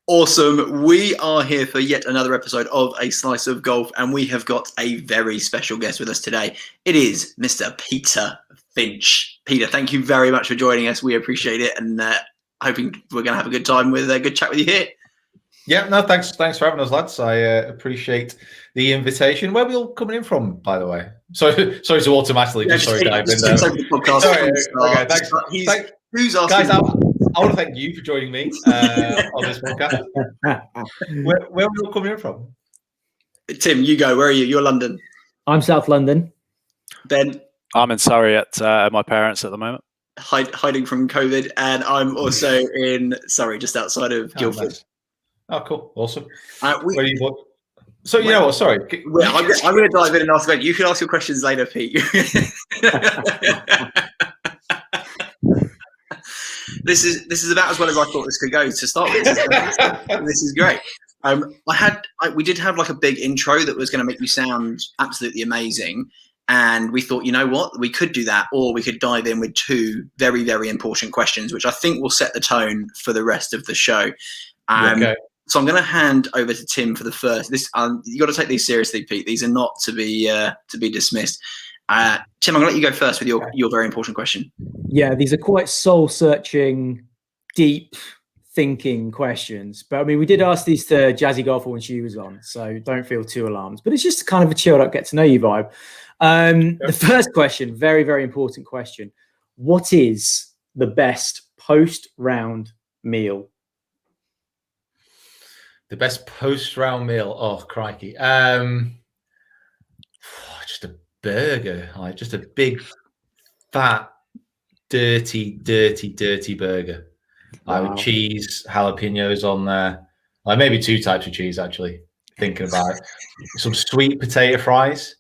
Awesome. We are here for yet another episode of A Slice of Golf, and we have got a very special guest with us today. It is Mr. Peter Finch. Peter, thank you very much for joining us. We appreciate it, and hoping we're going to have a good time with a good chat with you here. Yeah, no, thanks for having us, lads. I appreciate the invitation. Where are we all coming in from, by the way? Sorry to automatically dive in there. Okay, thanks. Who's asking? Guys, I want to thank you for joining me on this podcast. Where are we all coming in from? Tim, you go. Where are you? You're London. I'm South London. Ben? I'm in Surrey at my parents' at the moment. Hiding from COVID. And I'm also in Surrey, just outside of Guildford. Nice. Oh, cool. Awesome. Where are you? So, you know what? Sorry. I'm going to dive in and ask Ben. You can ask your questions later, Pete. This is about as well as I thought this could go to start with. This is great. We did have like a big intro that was going to make you sound absolutely amazing, and we thought, you know what, we could do that, or we could dive in with two very, very important questions, which I think will set the tone for the rest of the show. Okay. So I'm going to hand over to Tim for the first. You got to take these seriously, Pete. These are not to be dismissed. Tim, I'm going to let you go first with your very important question. Yeah, these are quite soul-searching, deep thinking questions. But I mean, we did ask these to Jazzy Golfer when she was on, so don't feel too alarmed. But it's just kind of a chilled up, get to know you vibe. The first question, very, very important question. What is the best post-round meal? The best post-round meal? Oh, crikey. Just a burger, like just a big, fat, dirty burger. Wow. With cheese, jalapenos on there. Like maybe two types of cheese, actually, thinking about it. Some sweet potato fries,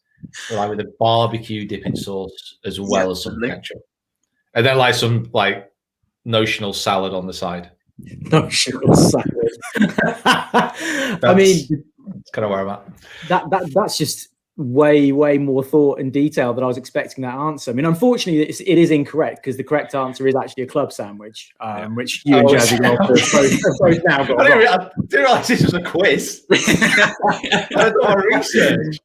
like with a barbecue dipping sauce, as well as some ketchup. And then like some like notional salad on the side. Notional salad. I mean, that's kind of where I'm at. That's just way more thought and detail than I was expecting that answer. I mean, unfortunately, it is incorrect because the correct answer is actually a club sandwich, which you and Jazzy both now got. I didn't realize this was a quiz. I did my research.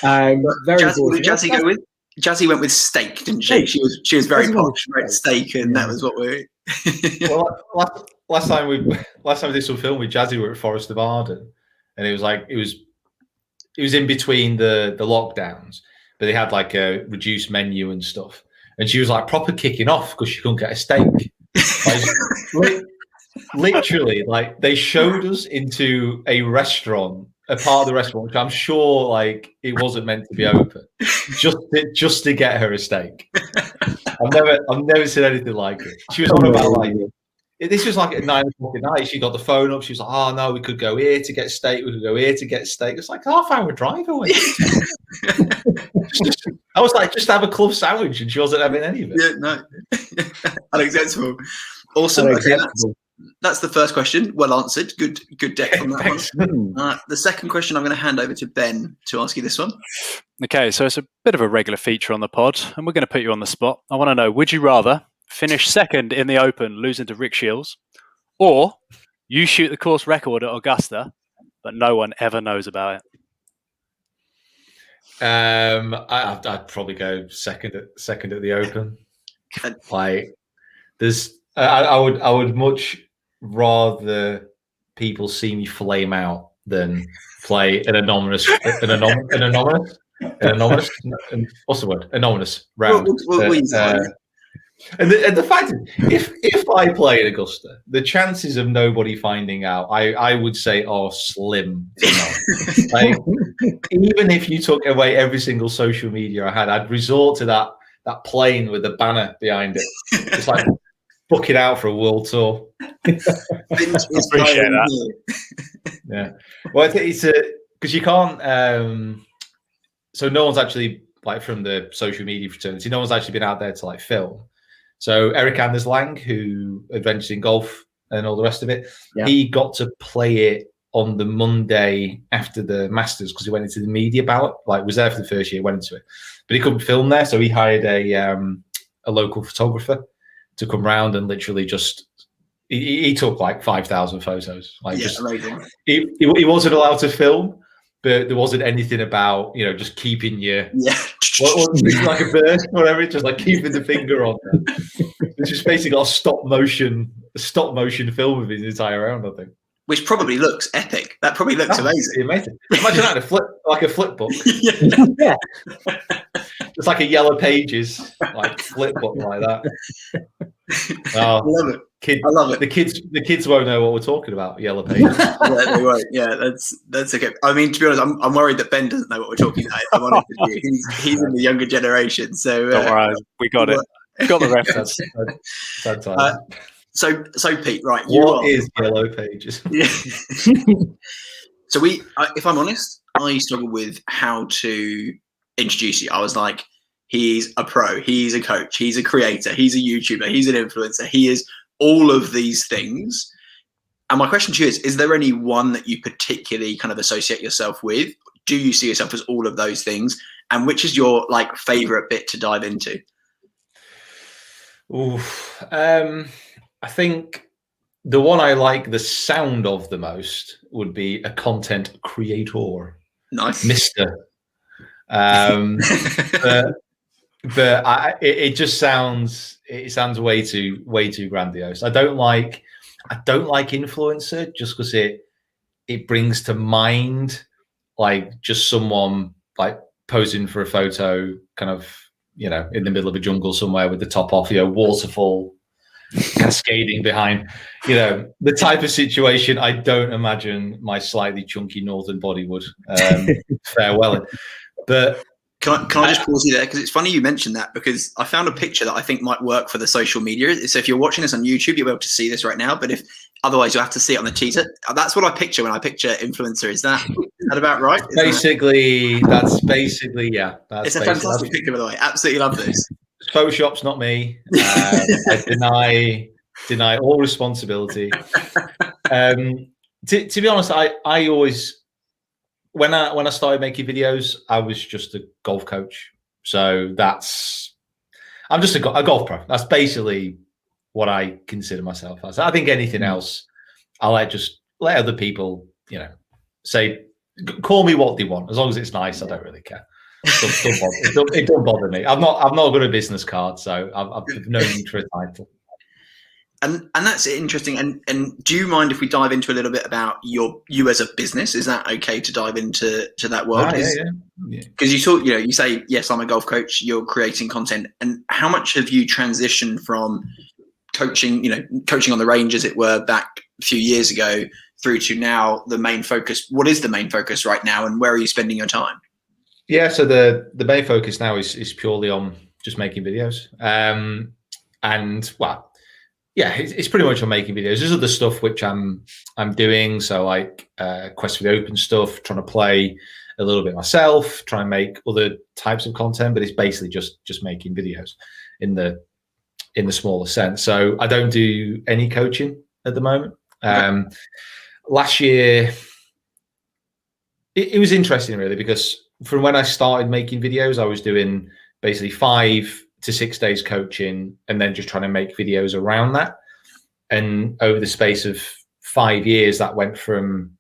What did Jazzy go with? Jazzy went with steak, didn't she? She was very posh, right? Steak, and that was what we. Well, last time we did some film with Jazzy, we were at Forest of Arden, and it was in between the lockdowns, but they had like a reduced menu and stuff, and she was like proper kicking off because she couldn't get a steak. Like, literally, like they showed us into a restaurant. A part of the restaurant, which I'm sure like it wasn't meant to be open, just to get her a steak. I've never seen anything like it. She was on about like this was like at 9 o'clock at night. She got the phone up. She was like, "Oh no, we could go here to get steak. We could go here to get steak." It's like half-hour drive away. I was like, just have a club sandwich, and she wasn't having any of it. Yeah, no, unacceptable. Awesome. Unacceptable. Okay, that's the first question. Well answered. Good deck from that one. The second question, I'm going to hand over to Ben to ask you this one. Okay, so it's a bit of a regular feature on the pod, and we're going to put you on the spot. I want to know, would you rather finish second in the Open, losing to Rick Shields, or you shoot the course record at Augusta, but no one ever knows about it? I'd probably go second at the Open. Like, I would much rather people see me flame out than play an anonymous what's the word? Anonymous round. And the fact is, if I play at Augusta, the chances of nobody finding out, I would say, are slim. Like, even if you took away every single social media I had, I'd resort to that plane with the banner behind it. It's like book it out for a world tour. I appreciate that. Yeah. Well, it's because you can't. So no one's actually, like, from the social media fraternity, no one's actually been out there to like film. So Eric Anders Lang, who adventures in golf and all the rest of it, he got to play it on the Monday after the Masters because he went into the media ballot. Like, was there for the first year, went into it, but he couldn't film there, so he hired a local photographer to come round and literally just he took like 5,000 photos. Like Yeah, just amazing. he wasn't allowed to film, but there wasn't anything about just keeping your Yeah. like a bird, whatever. Just like keeping the finger on there. It's just basically got a stop motion film of his entire round, I think. Which probably looks epic. That probably looks amazing. Imagine that a flip book. Yeah. It's like a Yellow Pages like flip book like that. I love it. I love it. The kids won't know what we're talking about. Yellow Pages. Yeah, they won't. Yeah, that's okay. I mean, to be honest, I'm worried that Ben doesn't know what we're talking about. If I'm honest with you, he's in the younger generation. So don't worry, we got it. Got the reference. So Pete, right? What is Yellow Pages? Yeah. So if I'm honest, I struggled with how to introduce you. I was like, he's a pro, he's a coach, he's a creator, he's a YouTuber, he's an influencer, he is all of these things. And my question to you is there any one that you particularly kind of associate yourself with? Do you see yourself as all of those things? And which is your like favorite bit to dive into? I think the one I like the sound of the most would be a content creator. Nice. Mister. But it just sounds way too grandiose. I don't like influencer just because it brings to mind like just someone like posing for a photo kind of in the middle of a jungle somewhere with the top off, waterfall cascading behind, the type of situation I don't imagine my slightly chunky northern body would fare well in. But can I just pause you there? Because it's funny you mentioned that, because I found a picture that I think might work for the social media. So if you're watching this on YouTube, you'll be able to see this right now. But if otherwise, you'll have to see it on the teaser. That's what I picture when I picture influencer. Is that about right? That's basically, yeah. It's a fantastic picture, by the way. Absolutely love this. Photoshop's not me. I deny all responsibility. To be honest, I always, when I started making videos, I was just a golf coach. So I'm just a golf pro. That's basically what I consider myself as. I think anything else, I'll let other people, say, call me what they want. As long as it's nice, I don't really care. It don't bother me. I've not got a business card, so I've no need for a title. And that's interesting. And do you mind if we dive into a little bit about you as a business? Is that okay to dive into that world? Yeah. Because you talk, you say, yes, I'm a golf coach. You're creating content, and how much have you transitioned from coaching on the range, as it were, back a few years ago, through to now the main focus? What is the main focus right now, and where are you spending your time? Yeah, so the main focus now is purely on just making videos, and well, yeah, it's pretty much on making videos. There's other stuff which I'm doing, so like Quest for the Open stuff, trying to play a little bit myself, try and make other types of content, but it's basically just making videos in the smaller sense. So I don't do any coaching at the moment. Last year, it was interesting really, because from when I started making videos, I was doing basically 5 to 6 days coaching and then just trying to make videos around that. And over the space of 5 years, that went from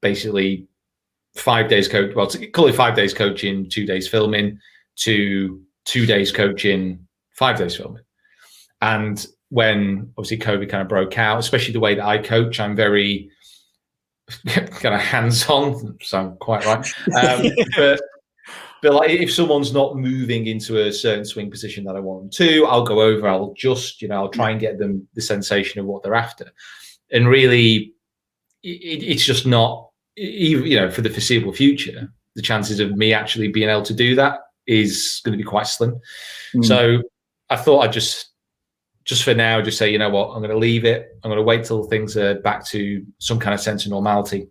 basically 5 days call it 5 days coaching, 2 days filming, to 2 days coaching, 5 days filming. And when obviously COVID kind of broke out, especially the way that I coach, I'm very kind of hands-on, sound quite right. But like if someone's not moving into a certain swing position that I want them to, I'll go over, I'll just, I'll try and get them the sensation of what they're after. And really, it's just not, for the foreseeable future, the chances of me actually being able to do that is going to be quite slim. So I thought I'd just for now, just say, you know what, I'm going to leave it. I'm going to wait till things are back to some kind of sense of normality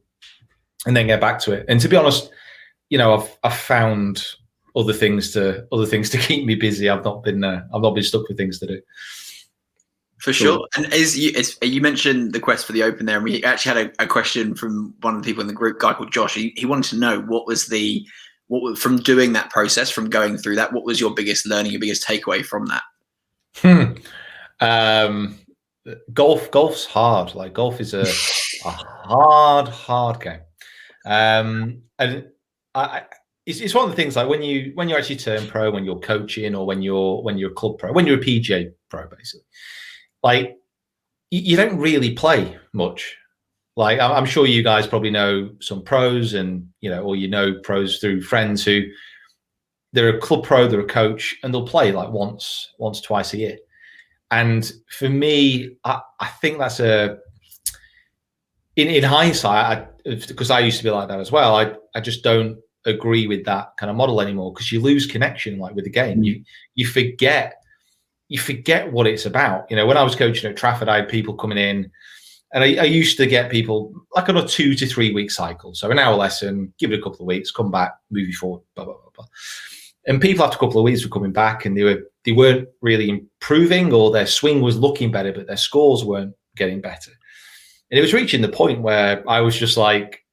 and then get back to it. And to be honest, I've found other things to keep me busy. I've not been stuck with things to do. For sure. And you mentioned the Quest for the Open there, and we actually had a question from one of the people in the group, a guy called Josh. He wanted to know what was from doing that process, from going through that, what was your biggest learning, your biggest takeaway from that? golf's hard. Like golf is a hard game. And it's one of the things, like when you actually turn pro, when you're coaching, or when you're a club pro, when you're a PGA pro, basically, like you don't really play much. Like I'm sure you guys probably know some pros, and or pros through friends who they're a club pro, they're a coach, and they'll play like once, twice a year. And for me, I think that's in hindsight, because I used to be like that as well. I just don't agree with that kind of model anymore, because you lose connection, like with the game. You forget what it's about. When I was coaching at Trafford, I had people coming in, and I used to get people like on a 2 to 3 week cycle. So an hour lesson, give it a couple of weeks, come back, move you forward, blah blah blah blah. And people after a couple of weeks were coming back, and they weren't really improving, or their swing was looking better, but their scores weren't getting better. And it was reaching the point where I was just like,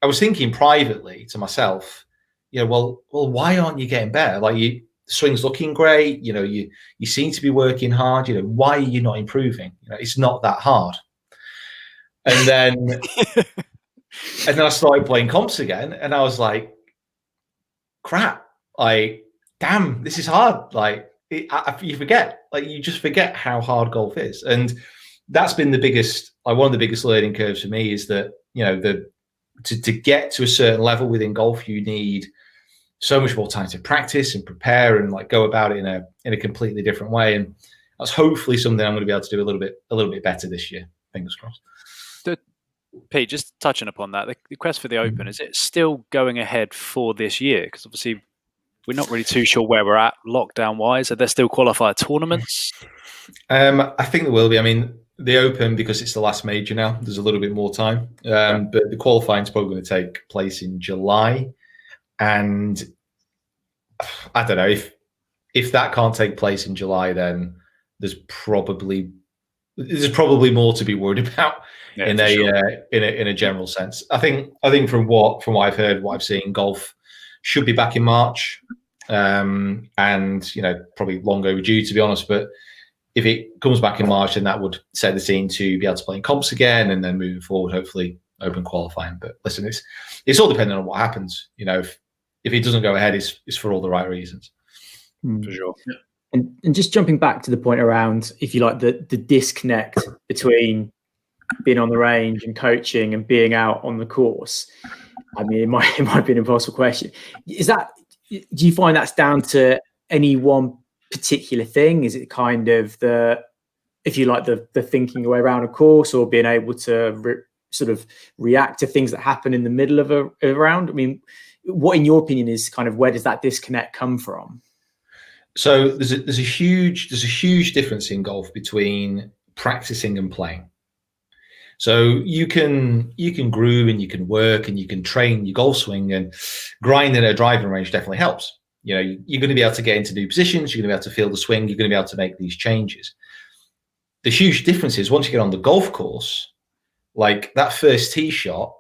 I was thinking privately to myself, well, why aren't you getting better? Like the swing's looking great. You seem to be working hard. Why are you not improving? It's not that hard. And then, I started playing comps again, and I was like, crap. Like, damn, this is hard. Like, you forget. Like, you just forget how hard golf is. And that's been the biggest, one of the biggest learning curves for me, is that, to get to a certain level within golf, you need so much more time to practice and prepare and like go about it in a completely different way. And that's hopefully something I'm going to be able to do a little bit better this year. Fingers crossed. Pete, just touching upon that, the quest for the Open, is it still going ahead for this year? Because obviously we're not really too sure where we're at lockdown-wise. Are there still qualifier tournaments? I think there will be. I mean, the Open, because it's the last major now, there's a little bit more time. But the qualifying is probably going to take place in July. And I don't know, if that can't take place in July, then there's probably more to be worried about in a general sense. I think from what I've heard, what I've seen, golf should be back in March, and probably long overdue, to be honest. But if it comes back in March, then that would set the scene to be able to play in comps again, and then moving forward, hopefully Open qualifying. But listen, it's all dependent on what happens. If it doesn't go ahead, it's for all the right reasons. For sure. And just jumping back to the point around, if you like, the disconnect between being on the range and coaching and being out on the course. I mean, it might be an impossible question. Do you find that's down to any one particular thing? Is it kind of the thinking your way around a course, or being able to sort of react to things that happen in the middle of a round? I mean, what, in your opinion, is kind of, where does that disconnect come from? So there's a huge difference in golf between practicing and playing. So you can groove, and you can work, and you can train your golf swing, and grinding at a driving range definitely helps. You're going to be able to get into new positions. You're going to be able to feel the swing. You're going to be able to make these changes. The huge difference is, once you get on the golf course, like that first tee shot,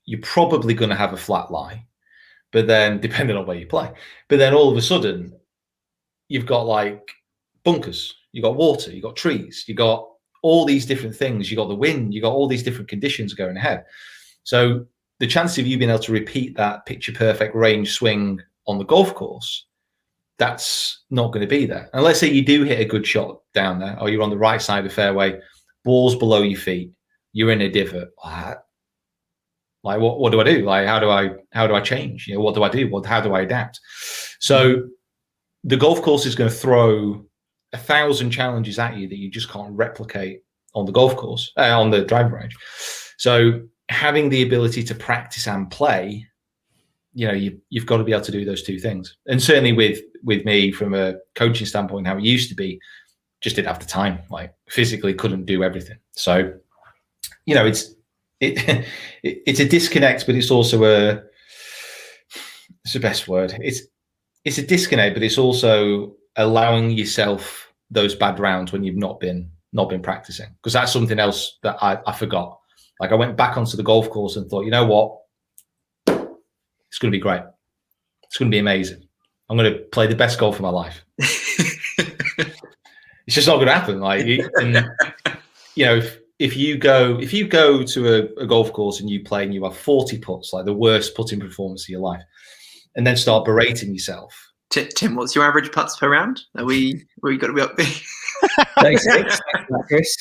you're probably going to have a flat lie, but then depending on where you play, but then all of a sudden you've got like bunkers, you got water, you got trees, you got all these different things, you got the wind, you got all these different conditions going ahead. So the chance of you being able to repeat that picture perfect range swing on the golf course, that's not going to be there. And let's say you do hit a good shot down there, or you're on the right side of the fairway, ball's below your feet, you're in a divot. Like, what do I do? Like, how do I change? What do I do? How do I adapt? So the golf course is going to throw 1,000 challenges at you that you just can't replicate on the golf course, on the driving range. So having the ability to practice and play, you've got to be able to do those two things. And certainly with me, from a coaching standpoint, how it used to be, just didn't have the time, like physically couldn't do everything. So, it's a disconnect, but it's also it's the best word. It's a disconnect, but it's also allowing yourself those bad rounds when you've not been practicing, because that's something else that I forgot. Like, I went back onto the golf course and thought, you know what, it's going to be great. It's going to be amazing. I'm going to play the best golf of my life. It's just not going to happen. Like, you know, if you go to a golf course and you play and you have 40 putts, like the worst putting performance of your life, and then start berating yourself. Tim, what's your average putts per round? Are we got to be up there? 36, Chris.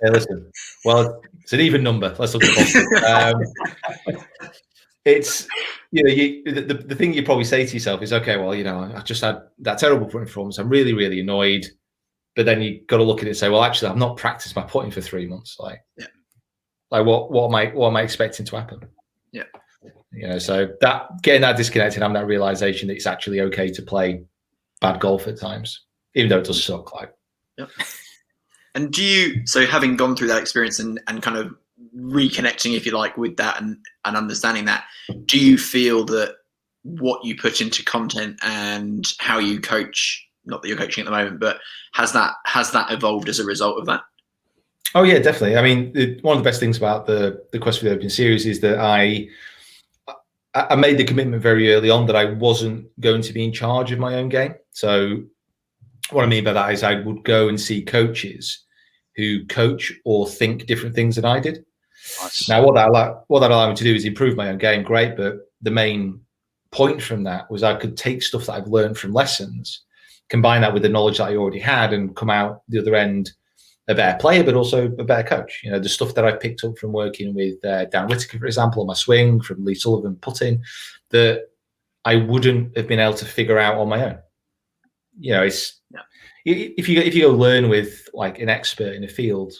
Yeah, listen. Well, it's an even number. Let's look at positive. It's, you know, the thing you probably say to yourself is, okay, well, you know, I just had that terrible putting performance. I'm really, really annoyed. But then you got to look at it and say, well, actually, I've not practiced my putting for 3 months. Like what am I expecting to happen? Yeah. You know, so that getting that disconnected, having that realization that it's actually okay to play bad golf at times, even though it does suck. Like, yep. And so having gone through that experience and kind of reconnecting, if you like, with that and understanding that, do you feel that what you put into content and how you coach, not that you're coaching at the moment, but has that evolved as a result of that? Oh yeah, definitely. I mean, one of the best things about the Quest for the Open series is that I made the commitment very early on that I wasn't going to be in charge of my own game. So what I mean by that is I would go and see coaches who coach or think different things than I did. Nice. Now, what that allowed me to do is improve my own game, great, but the main point from that was I could take stuff that I've learned from lessons, combine that with the knowledge that I already had, and come out the other end a better player, but also a better coach. You know, the stuff that I picked up from working with Dan Whitaker, for example, on my swing, from Lee Sullivan putting, that I wouldn't have been able to figure out on my own. You know, if you go learn with like an expert in a field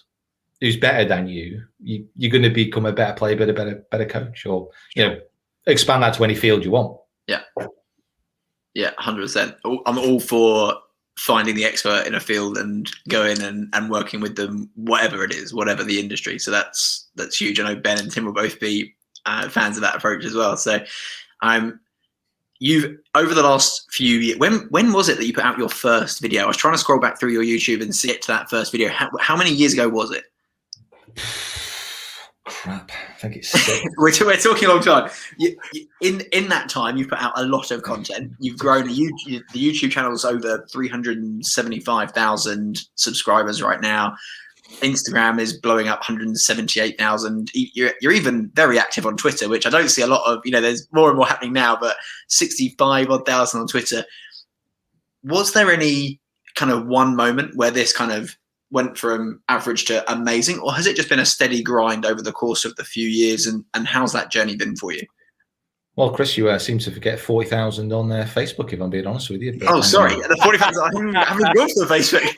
who's better than you're going to become a better player, but a better coach, or, you know, expand that to any field you want. Yeah. Yeah, 100%. I'm all for finding the expert in a field and going and working with them, whatever it is, whatever the industry. So that's huge. I know Ben and Tim will both be fans of that approach as well. So you've, over the last few years, when was it that you put out your first video? I was trying to scroll back through your YouTube and see it to that first video. How many years ago was it? Crap, I think it's 6. we're talking a long time. In that time, you've put out a lot of content. You've grown the YouTube channel's over 375,000 subscribers right now. Instagram is blowing up 178,000. You're even very active on Twitter, which I don't see a lot of. You know, there's more and more happening now, but 65,000 on Twitter. Was there any kind of one moment where this kind of went from average to amazing, or has it just been a steady grind over the course of the few years? And how's that journey been for you? Well, Chris, you seem to forget 40,000 on Facebook, if I'm being honest with you. But, oh, sorry. The 40,000, I haven't gone to the Facebook.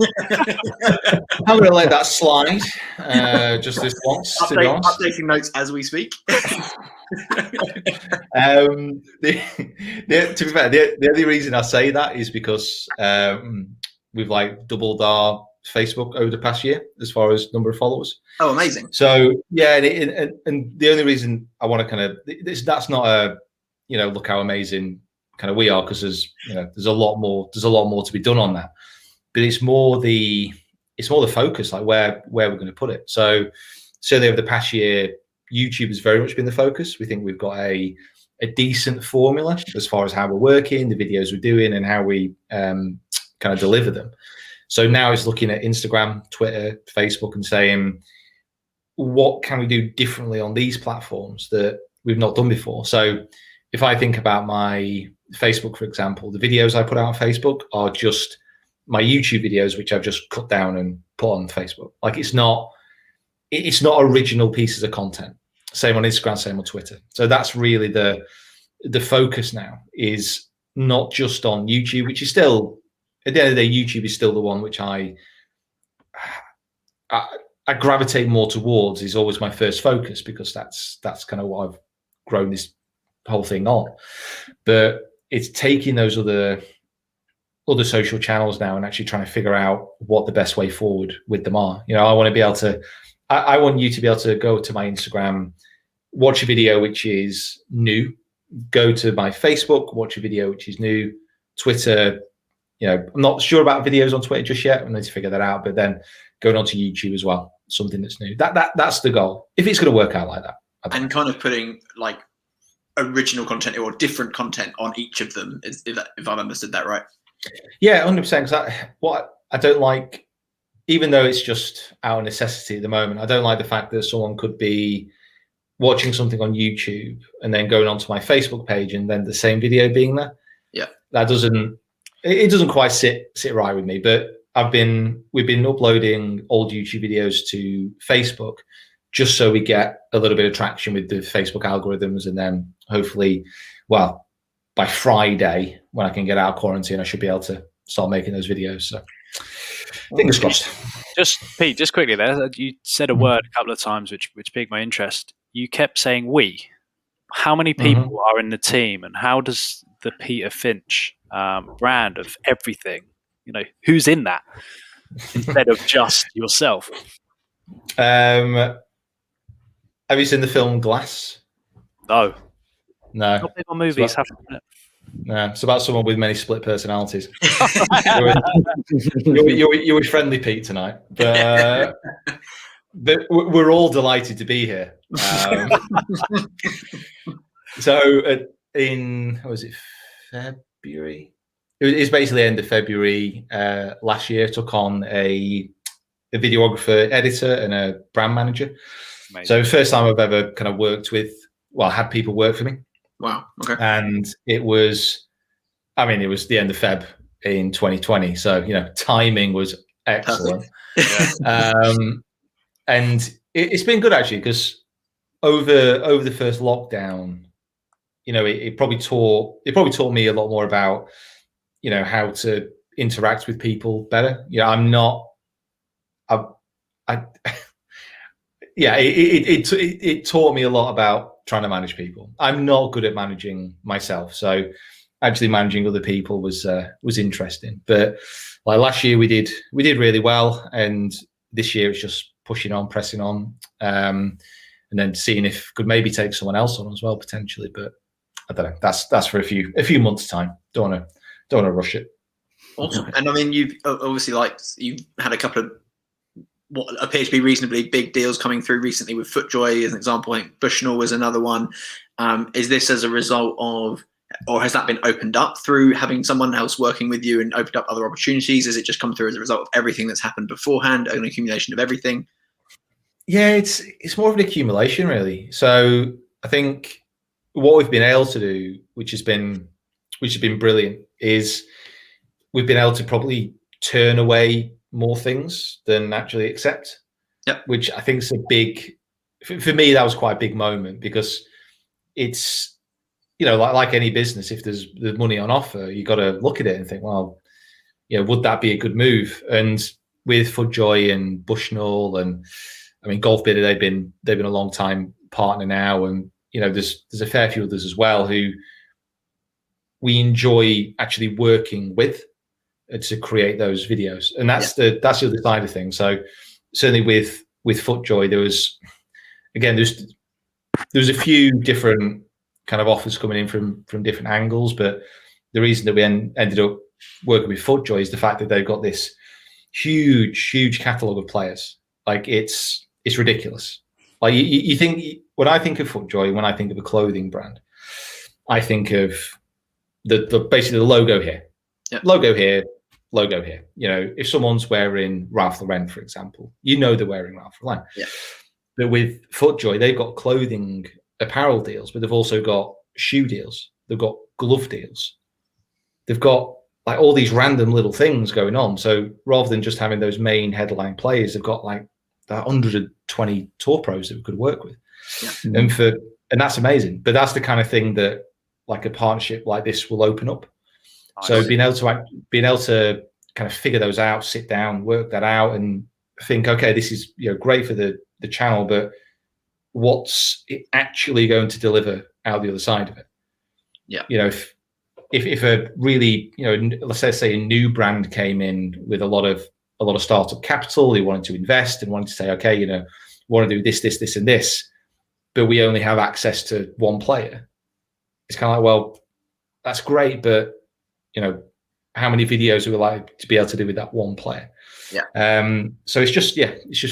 I'm going to let that slide just this once. Updating notes as we speak. To be fair, the only reason I say that is because we've like doubled our Facebook over the past year as far as number of followers. Oh, amazing. So yeah, and the only reason I want to kind of, that's not a, you know, look how amazing kind of we are, because there's a lot more to be done on that, but it's more the focus, like where we're going to put it. So certainly over the past year, YouTube has very much been the focus. We think we've got a decent formula as far as how we're working, the videos we're doing, and how we kind of deliver them. So now it's looking at Instagram, Twitter, Facebook, and saying, what can we do differently on these platforms that we've not done before? So if I think about my Facebook, for example, the videos I put out on Facebook are just my YouTube videos, which I've just cut down and put on Facebook. Like it's not original pieces of content. Same on Instagram, same on Twitter. So that's really the focus now, is not just on YouTube, which is still, at the end of the day, YouTube is still the one which I gravitate more towards, is always my first focus, because that's kind of what I've grown this whole thing on. But it's taking those other social channels now and actually trying to figure out what the best way forward with them are. You know, I want to be able to, I want you to be able to go to my Instagram, watch a video which is new, go to my Facebook, watch a video which is new, Twitter. You know, I'm not sure about videos on Twitter just yet. I need to figure that out. But then going on to YouTube as well, something that's new. That's the goal, if it's going to work out like that. And kind of putting like original content or different content on each of them, if I've understood that right. Yeah, 100%. Because what I don't like, even though it's just out of necessity at the moment, I don't like the fact that someone could be watching something on YouTube and then going onto my Facebook page and then the same video being there. Yeah, that doesn't quite sit right with me. But we've been uploading old YouTube videos to Facebook just so we get a little bit of traction with the Facebook algorithms, and then hopefully, well, by Friday when I can get out of quarantine, I should be able to start making those videos. So fingers crossed. Just Pete, just quickly there, you said a word a couple of times which piqued my interest. You kept saying we. How many people are in the team, and how does the Peter Finch brand of everything, who's in that instead of just yourself? Have you seen the film Glass? No. Not big on movies. No, it's about someone with many split personalities. You're with friendly Pete tonight, but we're all delighted to be here. So in February? It's basically end of February last year. Took on a videographer, editor, and a brand manager. Amazing. So first time I've ever kind of worked with, had people work for me. Wow. Okay. And it was the end of Feb in 2020. So, timing was excellent. And it's been good actually, because over the first lockdown, it probably taught me a lot more about, how to interact with people better. It taught me a lot about trying to manage people. I'm not good at managing myself, so actually managing other people was interesting. But like last year we did really well, and this year it's just pushing on, pressing on, and then seeing if could maybe take someone else on as well potentially. But I don't know. That's for a few months' time. Don't want to rush it. Awesome. And I mean, you've obviously you've had a couple of what appear to be reasonably big deals coming through recently with FootJoy as an example. I think Bushnell was another one. Is this as a result of, or has that been opened up through having someone else working with you and opened up other opportunities? Has it just come through as a result of everything that's happened beforehand, an accumulation of everything? Yeah, it's more of an accumulation really. So I think what we've been able to do, which has been brilliant, is we've been able to probably turn away more things than actually accept. Yep. Which I think is a big, for me, that was quite a big moment, because it's, like any business, if there's money on offer, you got to look at it and think, well, would that be a good move? And with FootJoy and Bushnell and Golf Bidder, they've been a long time partner now, and there's a fair few others as well who we enjoy actually working with to create those videos, and that's the other side of things. So certainly with FootJoy, there was a few different kind of offers coming in from different angles, but the reason that we ended up working with FootJoy is the fact that they've got this huge catalog of players. Like it's ridiculous. Like you think, when I think of FootJoy, when I think of a clothing brand, I think of basically the logo here, logo here. If someone's wearing Ralph Lauren, for example, they're wearing Ralph Lauren. Yeah. But with FootJoy, they've got clothing apparel deals, but they've also got shoe deals. They've got glove deals. They've got like all these random little things going on. So rather than just having those main headline players, they've got like 120 tour pros that we could work with. Yeah. And that's amazing. But that's the kind of thing that like a partnership like this will open up. So being able to kind of figure those out, sit down, work that out, and think, okay, this is great for the channel, but what's it actually going to deliver out the other side of it? Yeah. If a really let's say a new brand came in with a lot of startup capital, they wanted to invest and wanted to say, okay, we want to do this, and this, but we only have access to one player. It's kind of like, well, that's great, but how many videos are we like to be able to do with that one player? Yeah. So it's just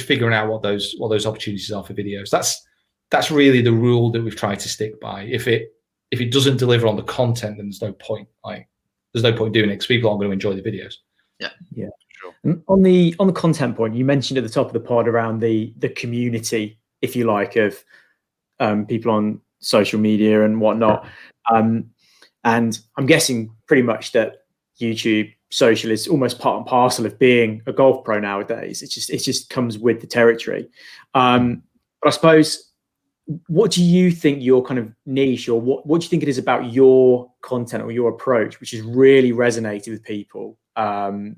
figuring out what those opportunities are for videos. That's really the rule that we've tried to stick by. If it doesn't deliver on the content, then there's no point. Like there's no point doing it because people aren't going to enjoy the videos. Yeah. Yeah. Sure. And on the content point, you mentioned at the top of the pod around the community, if you like, of people on social media and whatnot. And I'm guessing pretty much that YouTube social is almost part and parcel of being a golf pro nowadays. It just comes with the territory. But I suppose, what do you think your kind of niche, or what do you think it is about your content or your approach which has really resonated with people? Something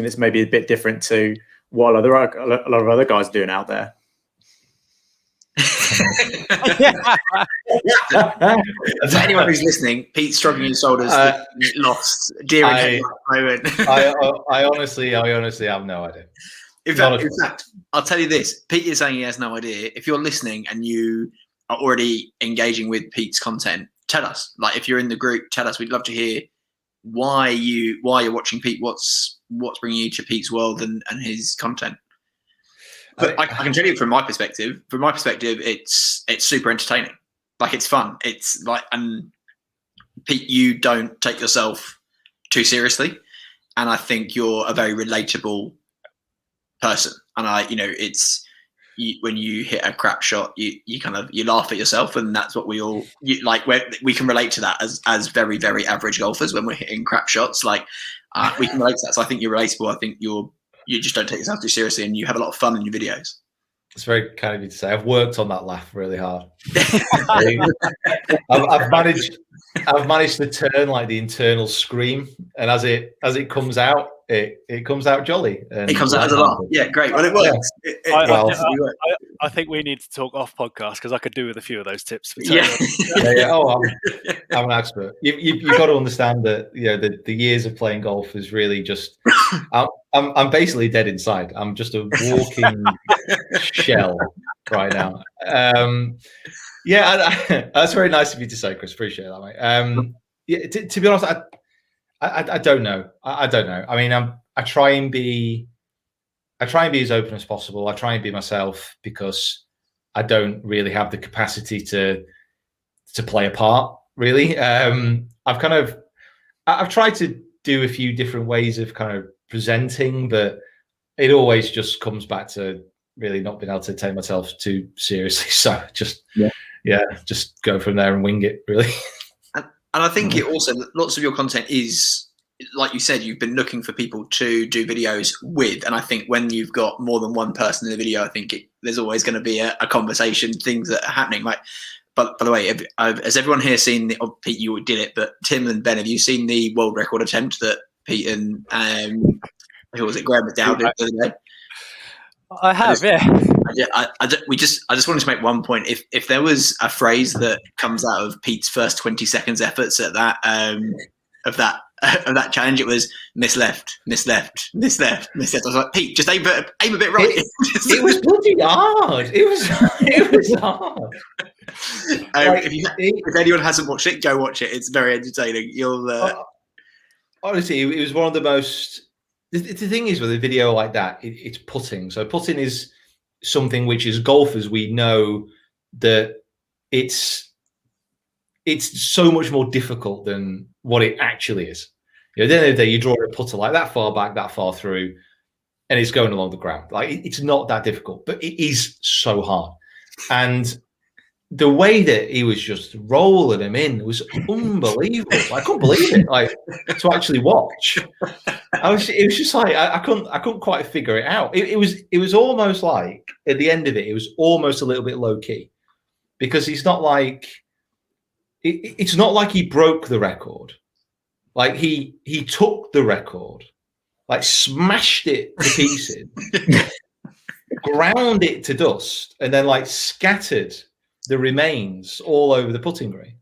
that's maybe a bit different to what a lot of other guys are doing out there. For anyone who's listening, Pete's shrugging his shoulders, lost, deer in headlight moment. I honestly have no idea. In fact, I'll tell you this: Pete is saying he has no idea. If you're listening and you are already engaging with Pete's content, tell us. Like, if you're in the group, tell us. We'd love to hear why you're watching Pete. What's bringing you to Pete's world and his content. But I can tell you from my perspective. From my perspective, it's super entertaining. Like, it's fun. It's like, and Pete, you don't take yourself too seriously, and I think you're a very relatable person. And when you hit a crap shot, you laugh at yourself, and that's what we all like. We can relate to that as very, very average golfers when we're hitting crap shots. Like, we can relate to that. So I think you're relatable. I think you just don't take yourself too seriously, and you have a lot of fun in your videos. It's very kind of you to say. I've worked on that laugh really hard. I've managed to turn like the internal scream, and as it comes out, it comes out jolly. And it comes out as a laugh. Yeah, great. Well, it works. I think we need to talk off podcast, because I could do with a few of those tips. Yeah. Oh, I'm an expert. You've got to understand that the years of playing golf is really just. I'm basically dead inside. I'm just a walking shell right now. That's very nice of you to say, Chris. Appreciate that, mate. To be honest, I don't know. I don't know. I mean, I try and be as open as possible. I try and be myself, because I don't really have the capacity to play a part, really. I've tried to do a few different ways of kind of presenting, but it always just comes back to really not being able to take myself too seriously. So just go from there and wing it, really. And I think it also, lots of your content is, like you said, you've been looking for people to do videos with. And I think when you've got more than one person in the video, I think there's always going to be a conversation, things that are happening. Like, but by the way, has everyone here seen Pete, you did it, but Tim and Ben, have you seen the world record attempt that Pete and who was it, Graham McDowell did the other day? I have, I just wanted to make one point. If there was a phrase that comes out of Pete's first 20 seconds efforts at that of that challenge, it was miss left. I was like, Pete, just aim a bit right. It was bloody hard. It was hard. If anyone hasn't watched it, go watch it. It's very entertaining. You'll honestly, it was one of the most. The thing is, with a video like that, it's putting. So putting is something which, as golfers, we know that it's so much more difficult than what it actually is. At the end of the day, you draw a putter like that far back, that far through, and it's going along the ground. Like, it's not that difficult, but it is so hard. And the way that he was just rolling him in was unbelievable. I couldn't believe it. Like, to actually watch, it was just like I couldn't quite figure it out. It was almost like, at the end of it, it was almost a little bit low key, because he's not like it's not like he broke the record. Like, he took the record, like smashed it to pieces, ground it to dust, and then like scattered the remains all over the putting green.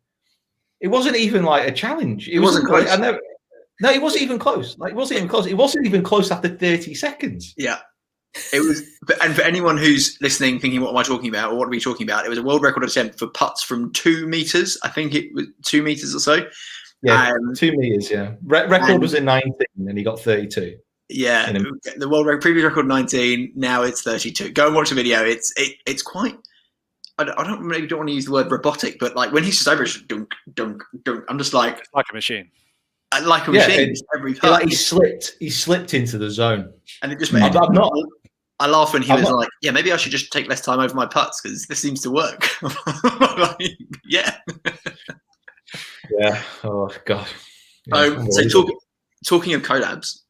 It wasn't even like a challenge. It wasn't close. No, it wasn't even close. Like, it wasn't even close. It wasn't even close after 30 seconds. Yeah. It was, and for anyone who's listening, thinking, what am I talking about, or what are we talking about? It was a world record attempt for putts from 2 meters. I think it was 2 meters or so. Yeah, 2 meters. Yeah, record was at 19, and he got 32. Yeah, the world record, previous record 19. Now it's 32. Go and watch the video. It's quite. I don't want to use the word robotic, but like when he's just over, it's just dunk, dunk, dunk. I'm just like a machine. like a machine every He, putt. like, he slipped into the zone. And it just made I'm not. I laughed when he was not, like, "Yeah, maybe I should just take less time over my putts because this seems to work." Like, yeah. Yeah. Oh God. Yeah, So talking of collabs,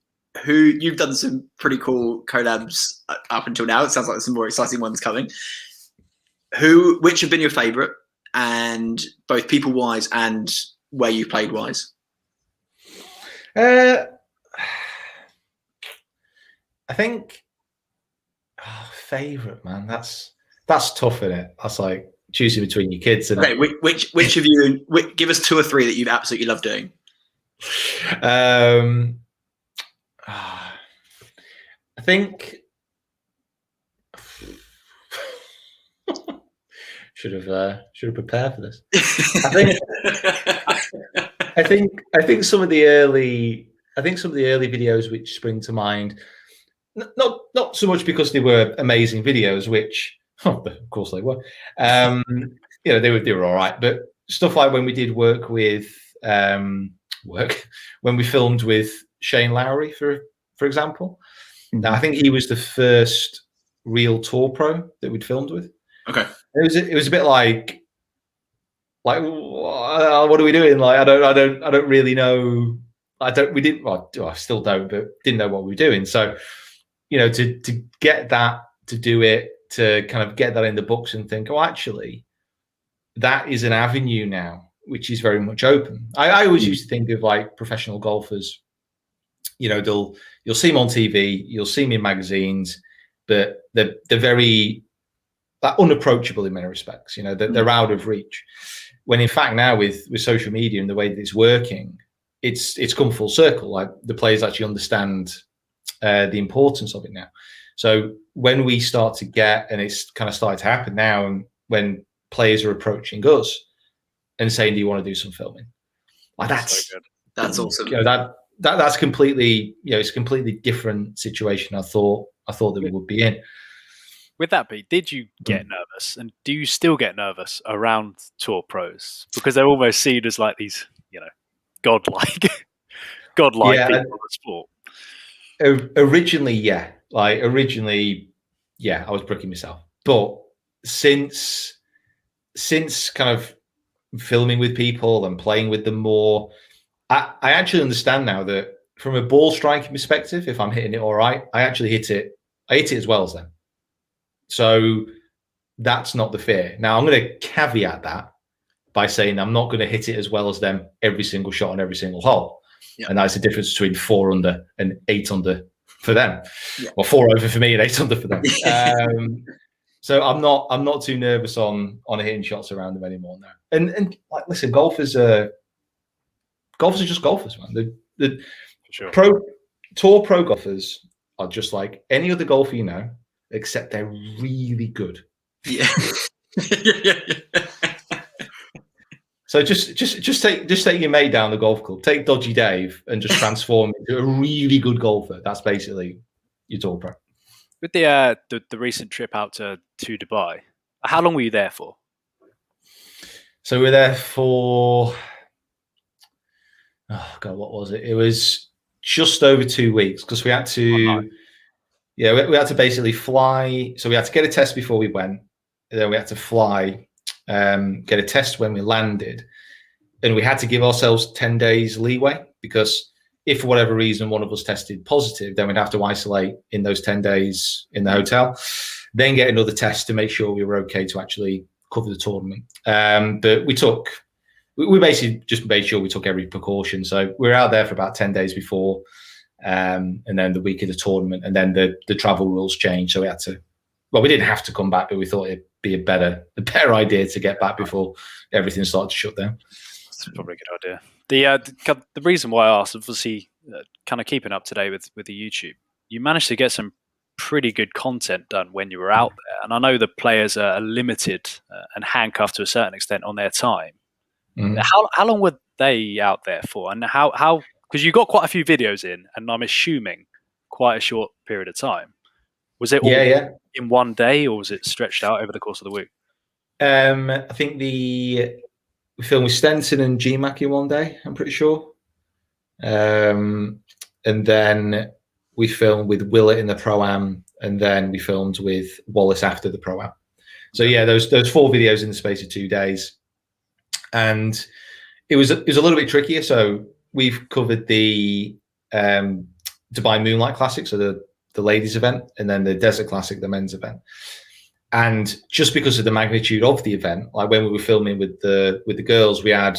you've done some pretty cool collabs up until now. It sounds like there's some more exciting ones coming. Which have been your favourite, and both people wise and where you played wise? I think favorite, man. That's tough, isn't it? That's like choosing between your kids. Okay, which of you? Give us 2 or 3 that you've absolutely loved doing. I think should have prepared for this. I think some of the early videos which spring to mind, not so much because they were amazing videos, which of course they were. They were all right, but stuff like when we did work with when we filmed with Shane Lowry, for example. Mm-hmm. Now I think he was the first real tour pro that we'd filmed with. Okay, it was a bit like what are we doing? Like I don't really know. We didn't. Well, I still don't, but didn't know what we were doing. So, to get that, to do it, to kind of get that in the books and think, oh, actually, that is an avenue now, which is very much open. I always used to think of like professional golfers. You'll see them on TV, you'll see them in magazines, but they're very unapproachable in many respects. They're out of reach. When in fact now with social media and the way that it's working, it's come full circle. Like the players actually understand the importance of it now. So when we start to get, and it's kind of started to happen now, and when players are approaching us and saying, "Do you want to do some filming?" Like that's awesome. That's completely, it's a completely different situation. I thought that we would be in. With that, Pete, did you get nervous, and do you still get nervous around tour pros because they're almost seen as like these, godlike people in the sport? Originally, yeah. I was bricking myself, but since kind of filming with people and playing with them more, I actually understand now that from a ball striking perspective, if I'm hitting it all right, I actually hit it as well as them. So that's not the fear. Now I'm going to caveat that by saying I'm not going to hit it as well as them every single shot on every single hole. Yeah. And that's the difference between 4 under and 8 under for them, or 4 over for me and 8 under for them. So I'm not too nervous on hitting shots around them anymore now. And like, listen, golfers are just golfers, man. The sure. Tour pro golfers are just like any other golfer except they're really good. Yeah. So just take your mate down the golf club, take Dodgy Dave, and just transform into a really good golfer. That's basically your tour pro. With the recent trip out to Dubai, how long were you there for? So we were there for, oh God, what was it? It was just over 2 weeks because we had to, we had to basically fly. So we had to get a test before we went. Then we had to fly, get a test when we landed, and we had to give ourselves 10 days leeway because if for whatever reason one of us tested positive, then we'd have to isolate in those 10 days in the hotel, then get another test to make sure we were okay to actually cover the tournament. But we basically just made sure we took every precaution. So we were out there for about 10 days before, and then the week of the tournament, and then the travel rules changed. So we didn't have to come back, but we thought it'd be a better idea to get back before everything started to shut down. That's probably a good idea. The reason why I asked, obviously, kind of keeping up to date with the YouTube, you managed to get some pretty good content done when you were out there, and I know the players are limited and handcuffed to a certain extent on their time. Mm. How long were they out there for, and how? Because you got quite a few videos in, and I'm assuming quite a short period of time. Was it all in one day, or was it stretched out over the course of the week? I think we filmed with Stenson and GMAC in one day, I'm pretty sure. and then we filmed with Willett in the Pro-Am, and then we filmed with Wallace after the Pro-Am. So yeah, those 4 videos in the space of 2 days, and it was a little bit trickier. So we've covered the Dubai Moonlight Classic, so the ladies event, and then the Desert Classic, the men's event. And just because of the magnitude of the event, like when we were filming with the girls, we had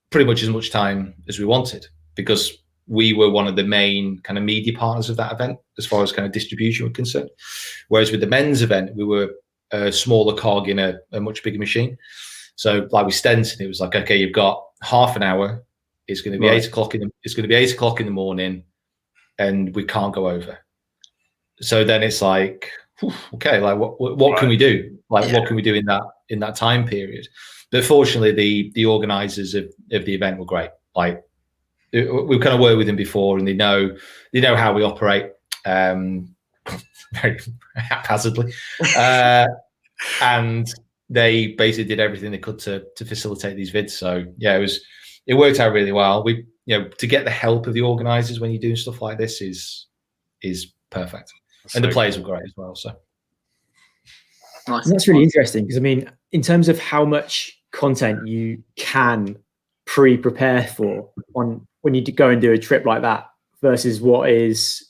pretty much as much time as we wanted, because we were one of the main kind of media partners of that event as far as kind of distribution were concerned. Whereas with the men's event, we were a smaller cog in a much bigger machine. So like with Stenson, it was like, okay, you've got half an hour. It's going to be 8 o'clock it's going to be 8 o'clock in the morning, and we can't go over. So then it's like, okay, like what can we do? Like what can we do in that time period? But fortunately, the organisers of the event were great. Like we've kind of worked with them before, and they know how we operate very haphazardly, and they basically did everything they could to facilitate these vids. So yeah, it worked out really well. We to get the help of the organisers when you're doing stuff like this is perfect, and the players were great as well. So nice. That's really interesting, because I mean, in terms of how much content you can prepare for when you go and do a trip like that versus what is,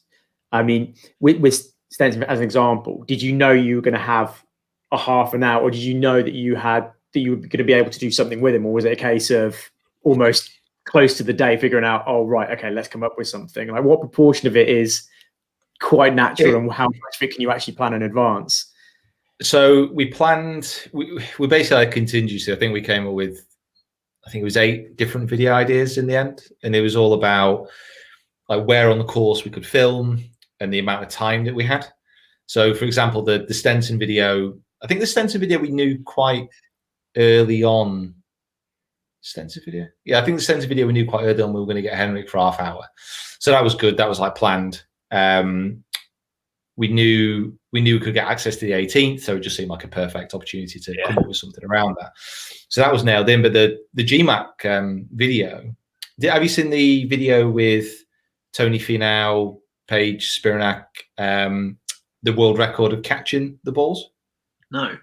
I mean, with Stenson as an example, did you know you were going to have a half an hour, or did you know that you were going to be able to do something with him, or was it a case of almost close to the day figuring out, oh right, okay, let's come up with something? Like what proportion of it is quite natural, and how much of it can you actually plan in advance? So we planned, we basically had a contingency. I think we came up with, I think it was 8 different video ideas in the end, and it was all about like where on the course we could film and the amount of time that we had. So for example, the Stenson video, I think the Stenson video we knew quite early on. Stenson video? Yeah, I think the Stenson video we knew quite early on we were going to get Henrik for half hour. So that was good. That was like planned. We knew we could get access to the 18th, so it just seemed like a perfect opportunity to come up with something around that. So that was nailed in. But the GMAC video, have you seen the video with Tony Finau, Paige Spiranak, the world record of catching the balls? No.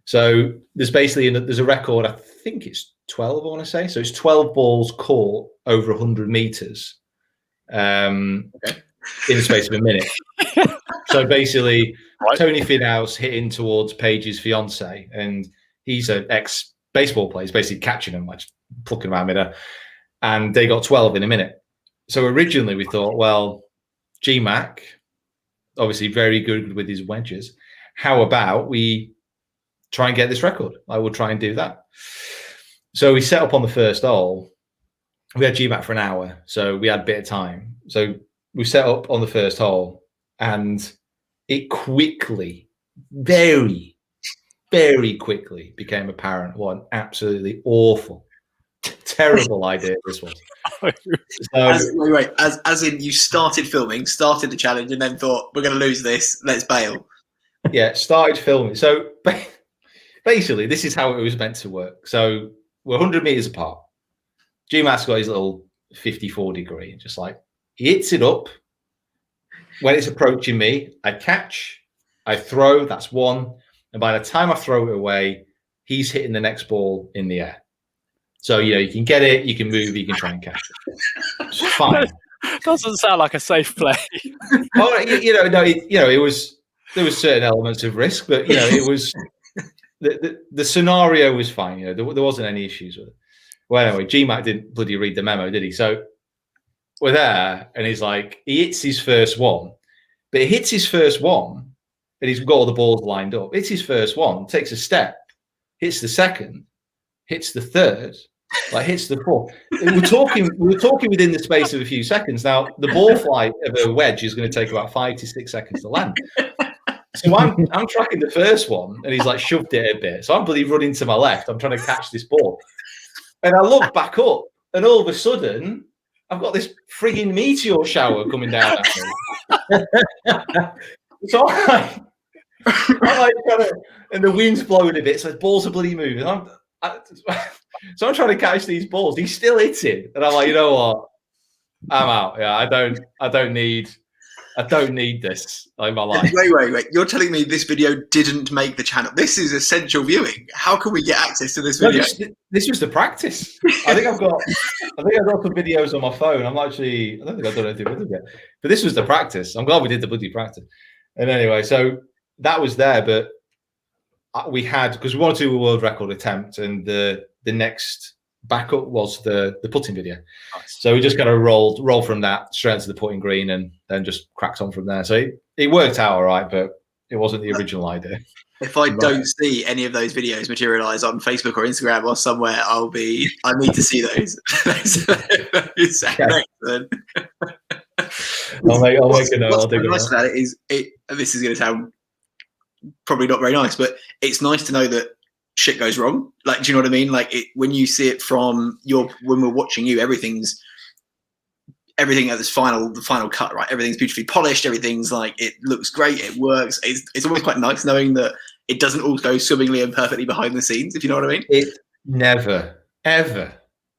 So there's a record, I think it's 12, I want to say. So it's 12 balls caught over 100 meters in the space of a minute. So basically, Tony Finau's hitting towards Paige's fiance, and he's an ex-baseball player. He's basically catching them, like plucking them out midair, and they got 12 in a minute. So originally we thought, well, GMAC, obviously very good with his wedges. How about we try and get this record? I will try and do that. So we set up on the first hole. We had GMAC for an hour, so we had a bit of time. So we set up on the first hole, and it quickly, very, very quickly became apparent what an absolutely awful, terrible idea this was. As in you started filming, started the challenge, and then thought, we're going to lose this, let's bail. Yeah, started filming. So basically, this is how it was meant to work. So we're 100 meters apart. GMAC's got his little 54 degree, just like he hits it up. When it's approaching me, I catch, I throw, that's one. And by the time I throw it away, he's hitting the next ball in the air. So, you can get it, you can move, you can try and catch it. It's fine. Doesn't sound like a safe play. Oh, it was, there was certain elements of risk, but, it was, the scenario was fine. There wasn't any issues with it. Well, anyway, GMAC didn't bloody read the memo, did he? So we're there, and he's like, he hits his first one, but he hits his first one, and he's got all the balls lined up. Hits his first one, takes a step, hits the second, hits the third, hits the fourth. We were talking within the space of a few seconds. Now, the ball flight of a wedge is going to take about 5 to 6 seconds to land. So I'm tracking the first one, and he's like shoved it a bit. So I'm bloody running to my left. I'm trying to catch this ball, and I look back up, and all of a sudden, I've got this frigging meteor shower coming down at me. So I'm like and the wind's blowing a bit, so the balls are bloody moving. So I'm trying to catch these balls. He's still hitting, and I'm like, you know what? I'm out. Yeah, I don't need this in my life. Wait. You're telling me this video didn't make the channel? This is essential viewing. How can we get access to this No, video? this was the practice. I think I've got some videos on my phone. I don't think I've done anything with them yet. But this was the practice. I'm glad we did the bloody practice. And anyway, so that was there, but we had, because we wanted to do a world record attempt, and the next backup was the putting video. Nice. So we just kind of rolled from that straight into the putting green, and then just cracked on from there. So it worked out all right, but it wasn't the original idea. If I don't see any of those videos materialize on Facebook or Instagram or somewhere, I need to see those. It's excellent. I'll make a note. What's I'll dig it nice out. about it is, this is going to sound probably not very nice, but it's nice to know that shit goes wrong. Like, do you know what I mean? Like, when you see it from when we're watching you, everything at this the final cut, right? Everything's beautifully polished. Everything's like, it looks great. It works. It's always quite nice knowing that it doesn't all go swimmingly and perfectly behind the scenes, if you know what I mean. It never, ever,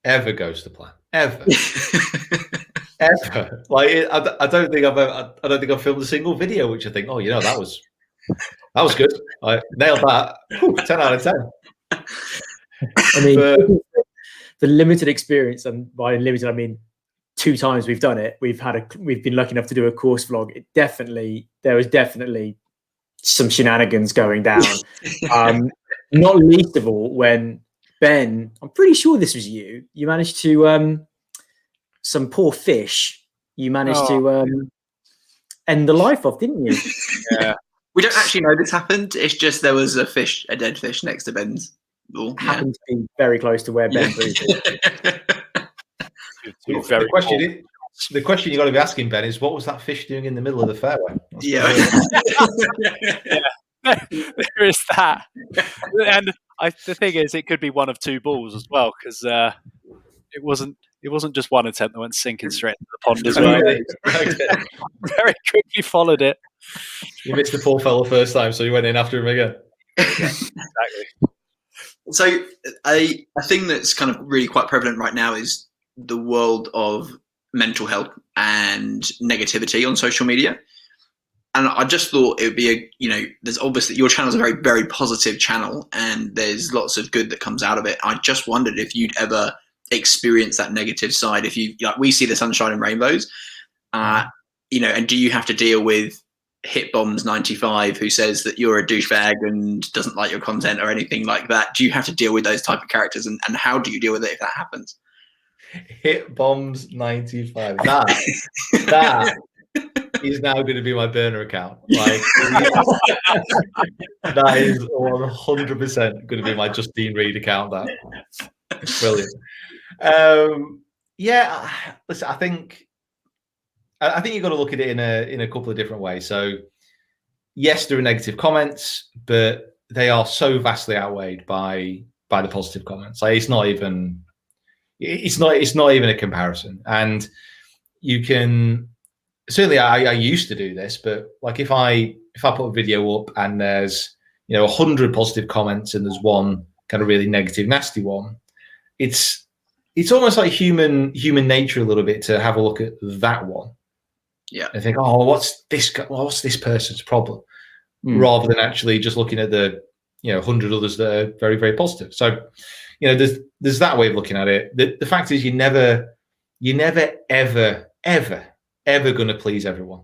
ever goes to plan. Ever. Ever. Like, I don't think I've filmed a single video which I think, oh, that was good. I nailed that. Ooh, 10 out of 10. I mean, the limited experience, and by limited I mean 2 times we've done it. We've been lucky enough to do a course vlog. There was definitely some shenanigans going down. Not least of all when Ben, I'm pretty sure this was you managed to some poor fish you managed to end the life of, didn't you? Yeah. We don't actually know this happened. It's just there was a dead fish next to Ben's ball. Happened to be very close to where Ben breathed. The question you got to be asking, Ben, is what was that fish doing in the middle of the fairway? Yeah. There is that. And the thing is, it could be one of 2 balls as well, because it wasn't just one attempt that went sinking straight into the pond as well. Very quickly followed it. You missed the poor fellow first time, so you went in after him again. Exactly. So a thing that's kind of really quite prevalent right now is the world of mental health and negativity on social media. And I just thought it would be there's obviously, your channel is a very, very positive channel, and there's lots of good that comes out of it. I just wondered if you'd ever experience that negative side. If you, like, we see the sunshine and rainbows, and do you have to deal with Hitbombs95 who says that you're a douchebag and doesn't like your content or anything like that? Do you have to deal with those type of characters, and how do you deal with it if that happens? Hitbombs95. That is now going to be my burner account. Like, that is 100% going to be my Justine Reed account. That brilliant. Yeah, listen, I think you've got to look at it in a couple of different ways. So, yes, there are negative comments, but they are so vastly outweighed by the positive comments. Like, it's not even a comparison. And you can certainly, I used to do this, but like if I put a video up and there's 100 positive comments and there's one kind of really negative, nasty one, it's almost like human nature a little bit to have a look at that one. Yeah. And think, oh, what's this person's problem? Rather than actually just looking at the 100 others that are very, very positive. So, there's that way of looking at it. The fact is, you're never ever going to please everyone.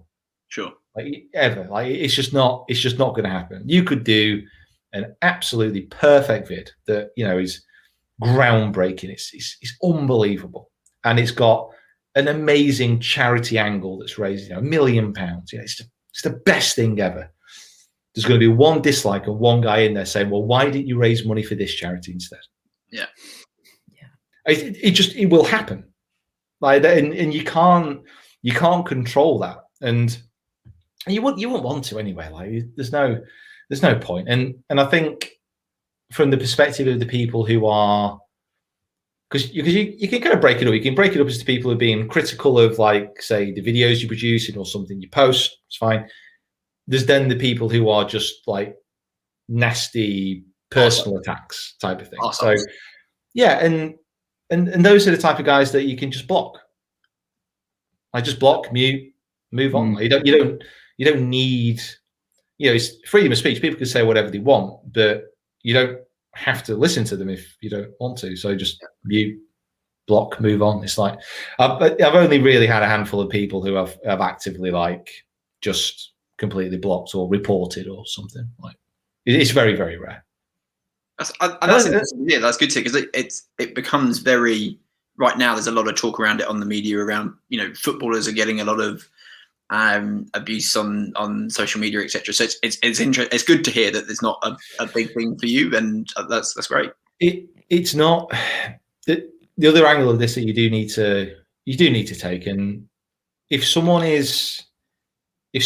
Sure. Like, ever. Like, it's just not going to happen. You could do an absolutely perfect vid that is groundbreaking. It's unbelievable, and it's got an amazing charity angle that's raised £1 million. It's the best thing ever. There's going to be one dislike and one guy in there saying, well, why didn't you raise money for this charity instead? Yeah. It will happen. Like, and you can't control that, and you wouldn't want to anyway. Like, there's no point. And I think from the perspective of the people who are, because you can kind of break it up. You can break it up as to people who are being critical of, like, say, the videos you produce or something you post. It's fine. There's then the people who are just like nasty personal attacks type of thing. Awesome. So yeah, and those are the type of guys that you can just block. Like just block, mute, move on. Like, you don't need, it's freedom of speech. People can say whatever they want, but you don't have to listen to them if you don't want to. So just mute, block, move on. It's like I've only really had a handful of people who have actively like just completely blocked or reported or something. Like it's very, very rare. That's interesting. Yeah, that's good too, because it becomes very, right now there's a lot of talk around it on the media around, footballers are getting a lot of abuse on social media, etc. So it's interesting. It's good to hear that there's not a big thing for you, and that's great. It's not the other angle of this that you do need to take, and if someone is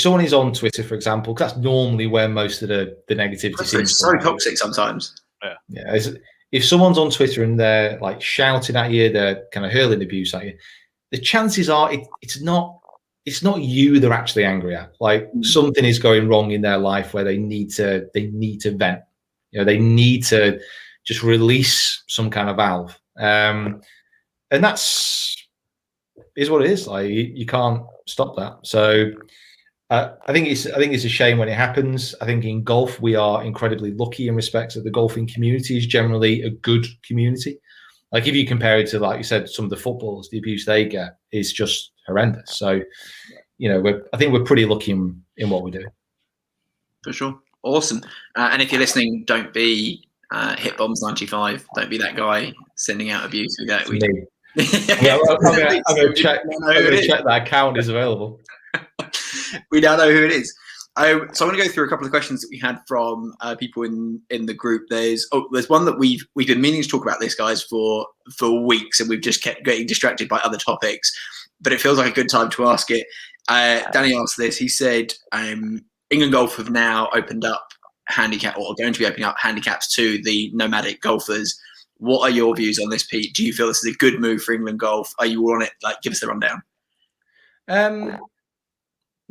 on Twitter, for example, because that's normally where most of the negativity seems. It's so toxic sometimes. Yeah. If someone's on Twitter and they're like shouting at you, they're kind of hurling abuse at you, the chances are it's not you they're actually angry at. Like something is going wrong in their life where they need to vent. They need to just release some kind of valve. And that's is what it is. Like you can't stop that. So I think it's a shame when it happens. I think in golf we are incredibly lucky in respects that the golfing community is generally a good community. Like if you compare it to, like you said, some of the footballers, the abuse they get is just horrendous. So, I think we're pretty lucky in what we do. For sure. Awesome. And if you're listening, don't be HitBombs95. Don't be that guy sending out abuse. I'm going to check that account is available. We now know who it is. So I'm going to go through a couple of questions that we had from people in the group. There's one that we've been meaning to talk about this, guys, for weeks, and we've just kept getting distracted by other topics. But it feels like a good time to ask it. Danny asked this. He said, England Golf have now opened up handicap, or are going to be opening up handicaps to the nomadic golfers. What are your views on this, Pete? Do you feel this is a good move for England Golf? Are you on it? Like, give us the rundown.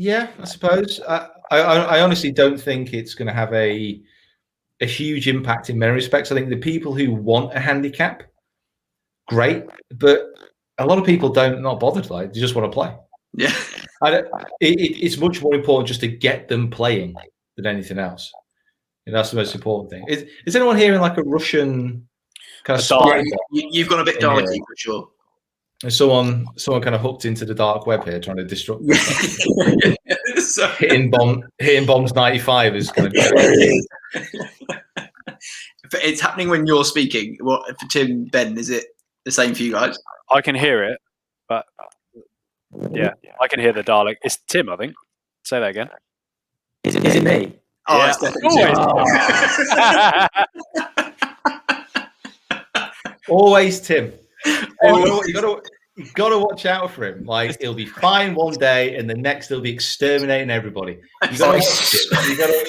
Yeah, I suppose. I honestly don't think it's going to have a huge impact in many respects. I think the people who want a handicap, great, but a lot of people not bothered. Like they just want to play. Yeah, it's much more important just to get them playing than anything else. And that's the most important thing. Is anyone here in like a Russian kind of? You've gone a bit darky for sure. Someone kind of hooked into the dark web here, trying to disrupt. hitting bombs 95 is kind of. It's happening when you're speaking. What for Tim, Ben? Is it the same for you guys? I can hear it, but yeah, I can hear the Dalek. It's Tim, I think. Say that again. Is it me? Oh, yeah. It's definitely always Tim. You got to watch out for him. Like he'll be fine one day, and the next he'll be exterminating everybody. You got to watch it.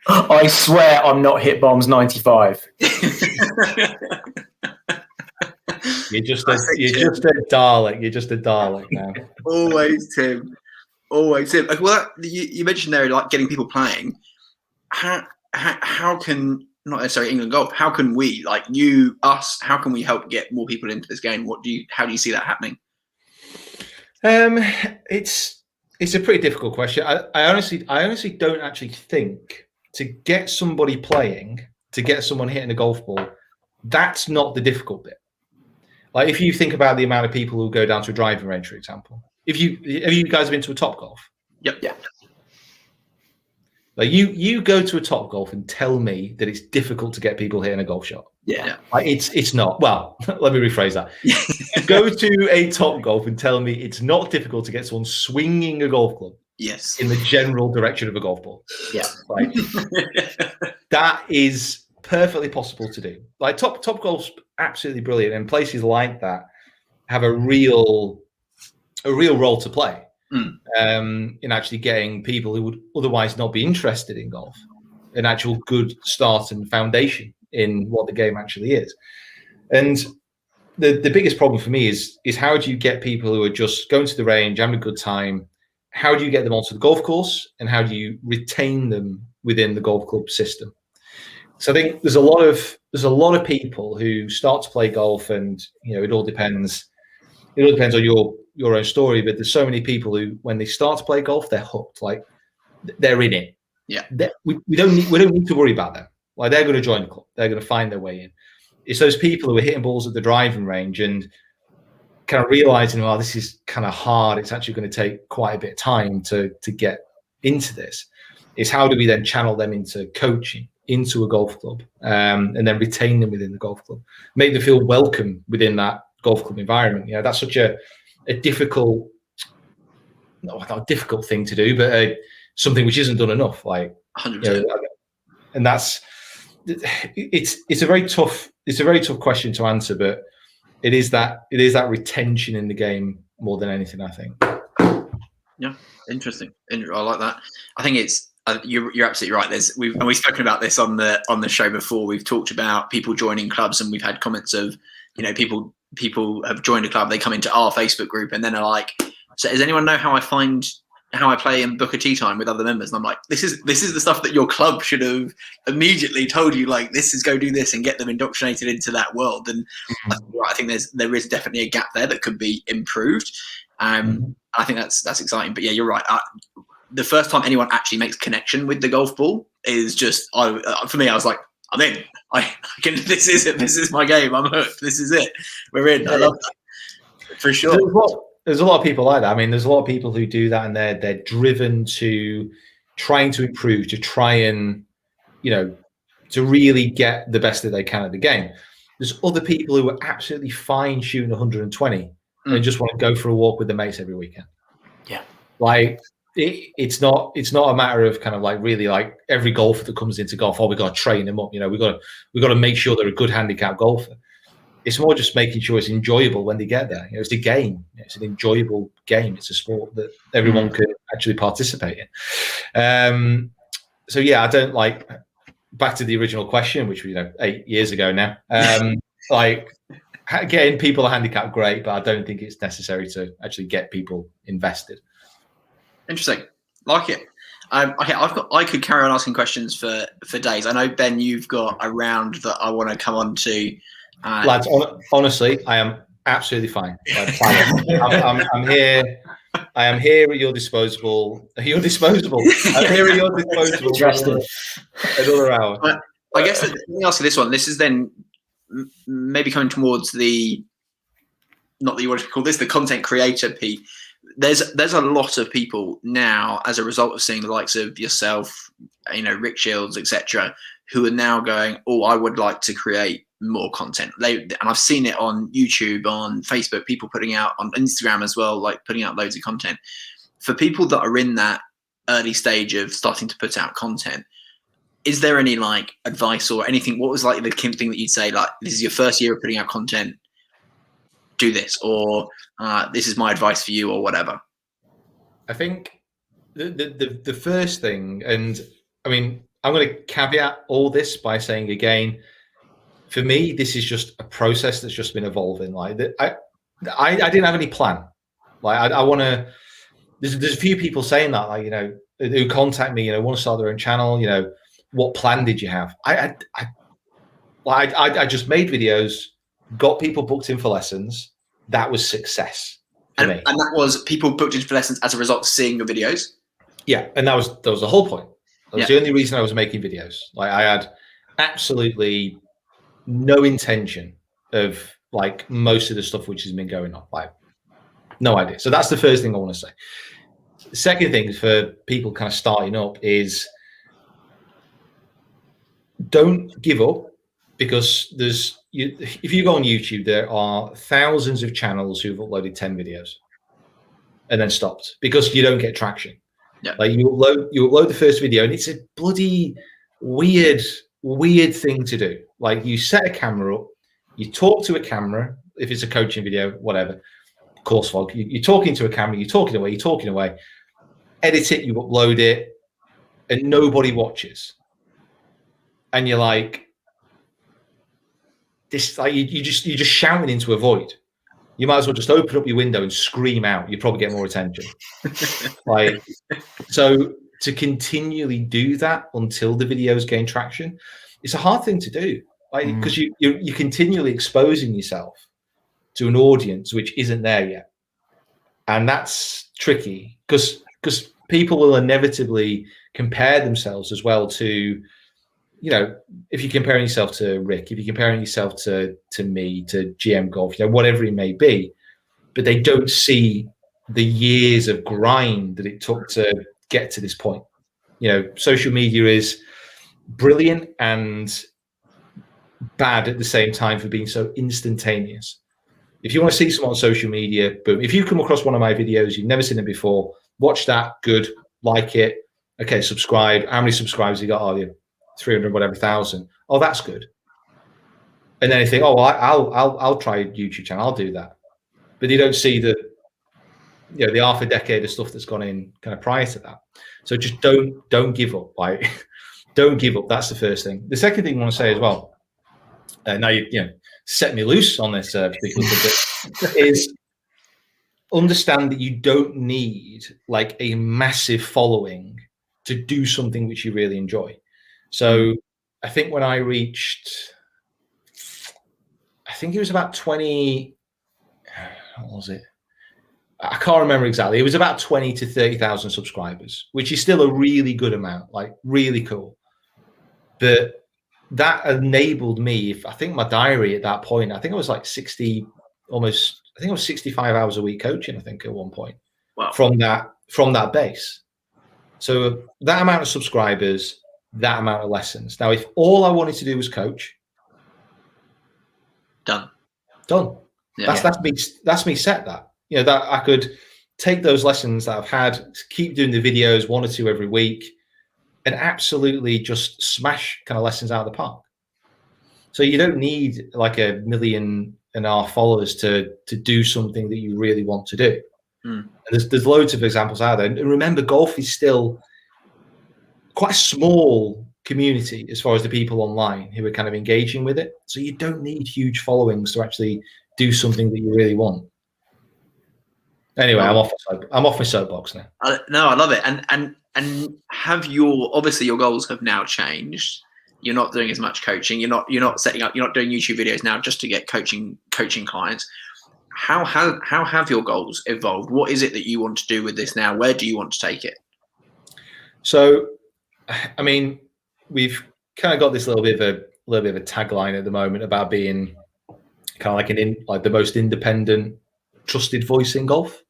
I swear I'm not HitBombs95. You're just a Dalek. You're just a Dalek now. Always Tim. Always Tim. Well, you mentioned there like getting people playing. How can, not necessarily England Golf, how can we, like us, how can we help get more people into this game? How do you see that happening? It's a pretty difficult question. I honestly don't actually think to get somebody playing, to get someone hitting a golf ball, that's not the difficult bit. Like if you think about the amount of people who go down to a driving range, for example, have you guys been to a Top Golf? Yep. Yeah. Like you go to a Top Golf and tell me that it's difficult to get people hitting a golf shot. Yeah. Like it's not. Well, let me rephrase that. Go to a Top Golf and tell me it's not difficult to get someone swinging a golf club. Yes. In the general direction of a golf ball. Yeah. Like that is perfectly possible to do. Like Top Golf's absolutely brilliant, and places like that have a real role to play. In actually getting people who would otherwise not be interested in golf an actual good start and foundation in what the game actually is. And the biggest problem for me is how do you get people who are just going to the range, having a good time, how do you get them onto the golf course, and how do you retain them within the golf club system? So I think there's a lot of people who start to play golf, and it all depends. It all depends on your own story, but there's so many people who, when they start to play golf, they're hooked. Like they're in it. Yeah. We don't need to worry about them. Like they're going to join the club. They're going to find their way in. It's those people who are hitting balls at the driving range and kind of realizing, well, this is kind of hard. It's actually going to take quite a bit of time to get into this. It's how do we then channel them into coaching, into a golf club, and then retain them within the golf club, make them feel welcome within that golf club environment. That's such a difficult, not a difficult thing to do, but something which isn't done enough. Like 100%. And that's it's a very tough question to answer, but it is that retention in the game more than anything, I think. Yeah, interesting. I like that. I think it's you're absolutely right. We've spoken about this on the show before. We've talked about people joining clubs, and we've had comments of people have joined a club. They come into our Facebook group, and then are like, "So does anyone know how I play and book a tea time with other members?" And I'm like, this is the stuff that your club should have immediately told you. Like, this is go do this and get them indoctrinated into that world. And I think there is definitely a gap there that could be improved. I think that's exciting. But yeah, you're right. The first time anyone actually makes connection with the golf ball is just for me. I was like, I'm in. This is it. This is my game. I'm hooked. This is it. We're in. I love that for sure. There's a lot of people like that. I mean, there's a lot of people who do that, and they're driven to trying to improve, to try and to really get the best that they can at the game. There's other people who are absolutely fine shooting 120 and just want to go for a walk with their mates every weekend. Yeah, like it's not a matter of kind of like really like every golfer that comes into golf. Oh, we got to train them up. We got to make sure they're a good handicap golfer. It's more just making sure it's enjoyable when they get there. It's a game. It's an enjoyable game. It's a sport that everyone can actually participate in. So yeah, I don't like. Back to the original question, which was 8 years ago now. Like getting people a handicap, great, but I don't think it's necessary to actually get people invested. Interesting, like it. Okay, I could carry on asking questions for days. I know, Ben, you've got a round that I want to come on to. Lads, honestly, I am absolutely fine. I'm here. I am here at your disposable. I'm here at your disposable. Another hour. I guess let me ask you this one. This is then maybe coming towards the, not that you want to call this the content creator piece. There's a lot of people now, as a result of seeing the likes of yourself, Rick Shields, etc., who are now going, oh, I would like to create more content. And I've seen it on YouTube, on Facebook, people putting out on Instagram as well, like putting out loads of content. For people that are in that early stage of starting to put out content, is there any like advice or anything? What was like the thing that you'd say, like, this is your first year of putting out content, do this, or this is my advice for you, or whatever? I think the first thing, and I mean, I'm going to caveat all this by saying again, for me, this is just a process that's just been evolving. Like I didn't have any plan. Like I want to. There's a few people saying that, like who contact me, want to start their own channel. What plan did you have? I just made videos, got people booked in for lessons. That was success for me. And that was people booked in for lessons as a result of seeing your videos. Yeah, and that was the whole point. That was the only reason I was making videos. Like I had absolutely no intention of like most of the stuff which has been going on. Like no idea. So that's the first thing I want to say. The second thing for people kind of starting up is don't give up, because if you go on YouTube, there are thousands of channels who've uploaded 10 videos and then stopped because you don't get traction. Yeah. Like you upload the first video and it's a bloody weird thing to do. Like you set a camera up, you talk to a camera, if it's a coaching video, whatever, course vlog, you're talking to a camera, you're talking away, edit it, you upload it, and nobody watches. And you're like, this, like you're just shouting into a void. You might as well just open up your window and scream out. You probably get more attention. Like, so to continually do that until the videos gain traction, it's a hard thing to do, like because you're continually exposing yourself to an audience which isn't there yet. And that's tricky because people will inevitably compare themselves as well to, if you're comparing yourself to Rick, if you're comparing yourself to me, to GM Golf, whatever it may be, but they don't see the years of grind that it took to get to this point. Social media is brilliant and bad at the same time for being so instantaneous. If you want to see someone on social media, boom. If you come across one of my videos, you've never seen it before, watch that, good, like it. Okay, subscribe. How many subscribers you got? Oh, you 300 whatever thousand. Oh, that's good. And then you think, oh, well, I'll try a YouTube channel. I'll do that. But you don't see the half a decade of stuff that's gone in kind of prior to that. So just don't give up. Like, don't give up. That's the first thing. The second thing I want to say as well, now you set me loose on this particular subject, is understand that you don't need like a massive following to do something which you really enjoy. So I think when I reached, I think it was about 20, what was it? I can't remember exactly. It was about 20 to 30,000 subscribers, which is still a really good amount, like really cool. But that enabled me, I think my diary at that point, I think it was like 60, almost, I think it was 65 hours a week coaching, I think at one point. Wow. From that base. So that amount of subscribers, that amount of lessons. Now, if all I wanted to do was coach, done. Yeah. That's me set that. That I could take those lessons that I've had, keep doing the videos, 1 or 2 every week, and absolutely just smash kind of lessons out of the park. So you don't need like 1.5 million followers to do something that you really want to do. And there's loads of examples out there. And remember, golf is still quite a small community as far as the people online who are kind of engaging with it. So you don't need huge followings to actually do something that you really want. Anyway, I'm off my soapbox now. No, I love it. And have obviously your goals have now changed. You're not doing as much coaching. You're not doing YouTube videos now just to get coaching clients. How have your goals evolved? What is it that you want to do with this now? Where do you want to take it? So, I mean, we've kind of got this little bit of a tagline at the moment about being kind of like the most independent, trusted voice in golf,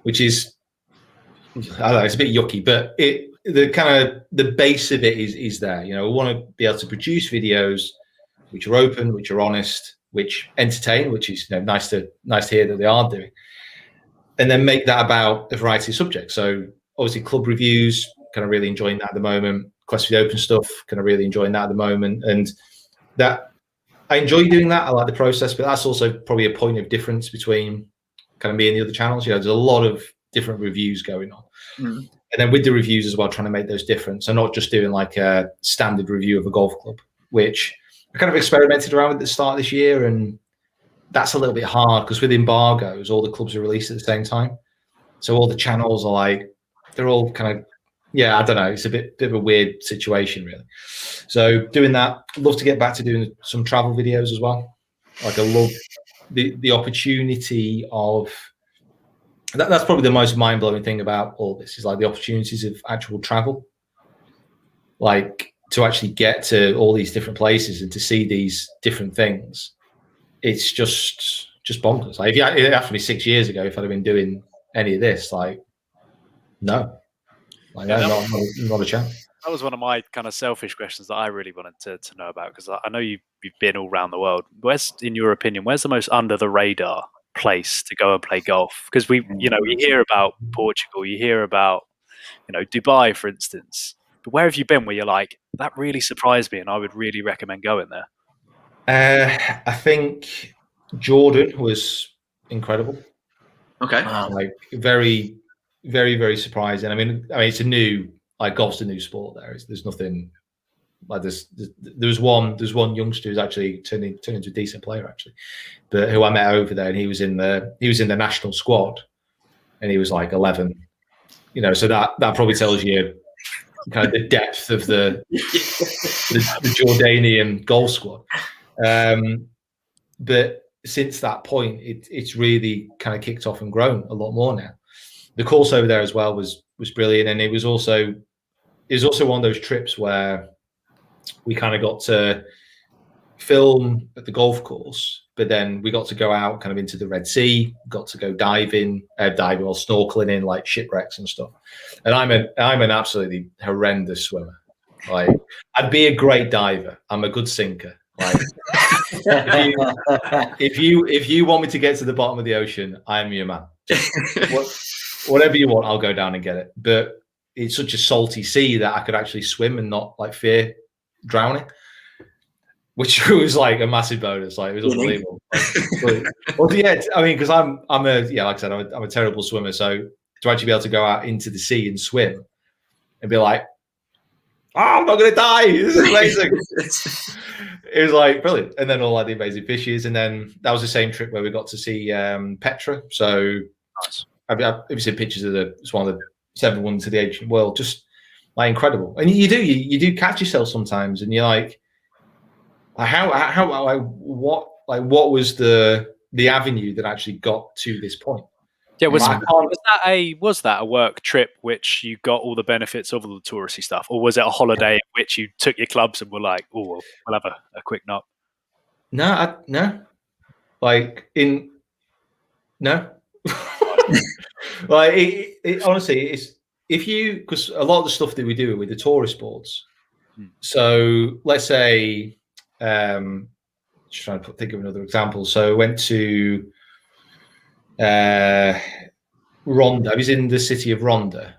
which is, I don't know, it's a bit yucky, but the base of it is there. We want to be able to produce videos which are open, which are honest, which entertain, which is nice to hear that they are doing, and then make that about a variety of subjects. So obviously club reviews, kind of really enjoying that at the moment. Quest for the Open stuff, kind of really enjoying that at the moment, and that I enjoy doing that. I like the process, but that's also probably a point of difference between kind of me and the other channels. There's a lot of different reviews going on. And then with the reviews as well, trying to make those different. So not just doing like a standard review of a golf club, which I kind of experimented around with at the start of this year. And that's a little bit hard because with embargoes, all the clubs are released at the same time. So all the channels are like, they're all kind of, I don't know. It's a bit of a weird situation, really. So doing that, I'd love to get back to doing some travel videos as well. Like I love the opportunity of, that's probably the most mind-blowing thing about all this is like the opportunities of actual travel, like to actually get to all these different places and to see these different things. It's just bonkers. Like if you asked me 6 years ago if I'd have been doing any of this, like no, like not a chance. That was one of my kind of selfish questions that I really wanted to know about, because I know you've been all around the world. In your opinion, where's the most under the radar place to go and play golf? Because we hear about Portugal, you hear about Dubai, for instance, but where have you been where you're like, that really surprised me and I would really recommend going there? I think Jordan was incredible. Okay. Like very, very, very surprising. I mean, it's a new, like golf's a new sport there. There's nothing like this. There's one youngster who's actually turned into a decent player actually, but who I met over there, and he was in the national squad, and he was like 11. So that probably tells you kind of the depth of the Jordanian golf squad. But since that point, it's really kind of kicked off and grown a lot more now. The course over there as well was brilliant, and it was also one of those trips where we kind of got to film at the golf course, but then we got to go out kind of into the Red Sea, got to go diving or snorkeling in like shipwrecks and stuff. And I'm an absolutely horrendous swimmer. Like, I'd be a great diver. I'm a good sinker. Like, if you want me to get to the bottom of the ocean, I'm your man. Whatever you want, I'll go down and get it. But it's such a salty sea that I could actually swim and not like fear drowning, which was like a massive bonus. Like, it was unbelievable. Well, yeah, I mean, because I'm like I said, I'm a terrible swimmer. So to actually be able to go out into the sea and swim and be like, oh, I'm not gonna die. This is amazing. It was like brilliant. And then all like the amazing fishes. And then that was the same trip where we got to see Petra. So Nice. I've seen pictures of it's one of the 7 wonders of the ancient world. Just like incredible. And you do catch yourself sometimes, and you're like, what was the avenue that actually got to this point? Yeah, was that a work trip which you got all the benefits of all the touristy stuff, or was it a holiday in which you took your clubs and were like, oh, we'll have a quick knock? No. Like, it honestly, it's because a lot of the stuff that we do with the tourist boards. So let's say, just trying to think of another example. So I went to Ronda. I was in the city of Ronda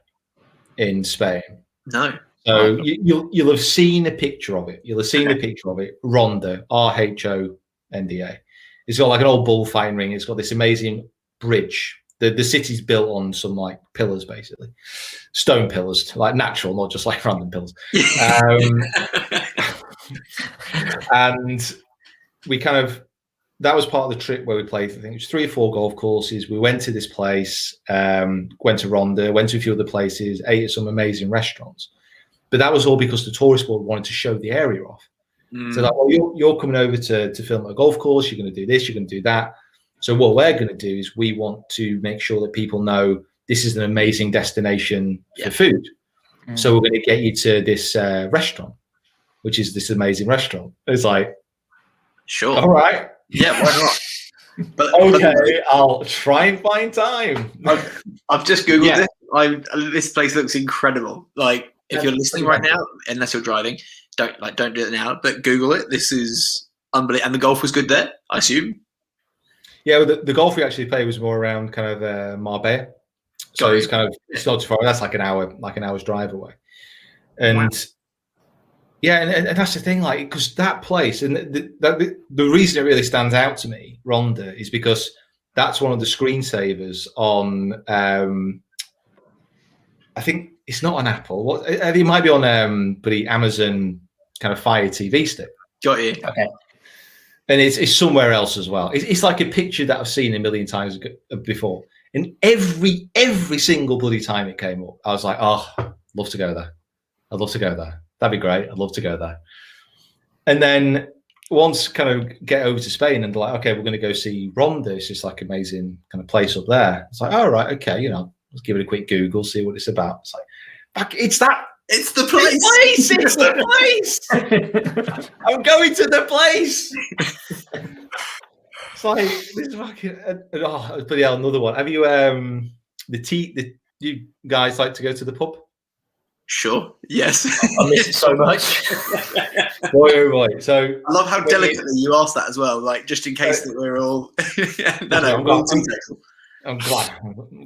in Spain. No. So you'll have seen a picture of it. You'll have seen a picture of it. Ronda, RHONDA. It's got like an old bullfighting ring. It's got this amazing bridge. The city's built on some like pillars, basically, stone pillars, like natural, not just like random pillars. And we that was part of the trip where we played, I think it was 3 or 4 golf courses. We went to this place, went to Ronda, went to a few other places, ate at some amazing restaurants. But that was all because the tourist board wanted to show the area off. So like, well, you're coming over to film at a golf course, you're going to do this, you're going to do that. So what we're going to do is we want to make sure that people know this is an amazing destination for food. So we're going to get you to this restaurant, which is this amazing restaurant. It's like, sure. All right. Yeah, why not? But I'll try and find time. I've just Googled it. This place looks incredible. Like, if you're listening right now, unless you're driving, don't do it now, but Google it. This is unbelievable. And the golf was good there, I assume. Yeah, well, the golf we actually played was more around kind of Marbella. So it's not too far. That's like an hour's drive away. And wow. Yeah, and that's the thing, like, because that place, and the reason it really stands out to me, Ronda, is because that's one of the screensavers on, I think it's not on Apple. It might be on the Amazon kind of Fire TV stick. Got you. Okay. And it's somewhere else as well. It's like a picture that I've seen a million times before. And every single bloody time it came up, I was like, oh, I'd love to go there. I'd love to go there. That'd be great. I'd love to go there. And then once kind of get over to Spain and they're like, okay, we're going to go see Ronda. It's just like amazing kind of place up there. It's like, all right, okay, let's give it a quick Google, see what it's about. It's like, it's the place. It's the place. I'm going to the place. It's like, this is fucking, but yeah, another one. Have you, you guys like to go to the pub? Sure. Yes. I miss it so much. Boy. So I love how delicately you asked that as well. Like, just in case that we're all. I'm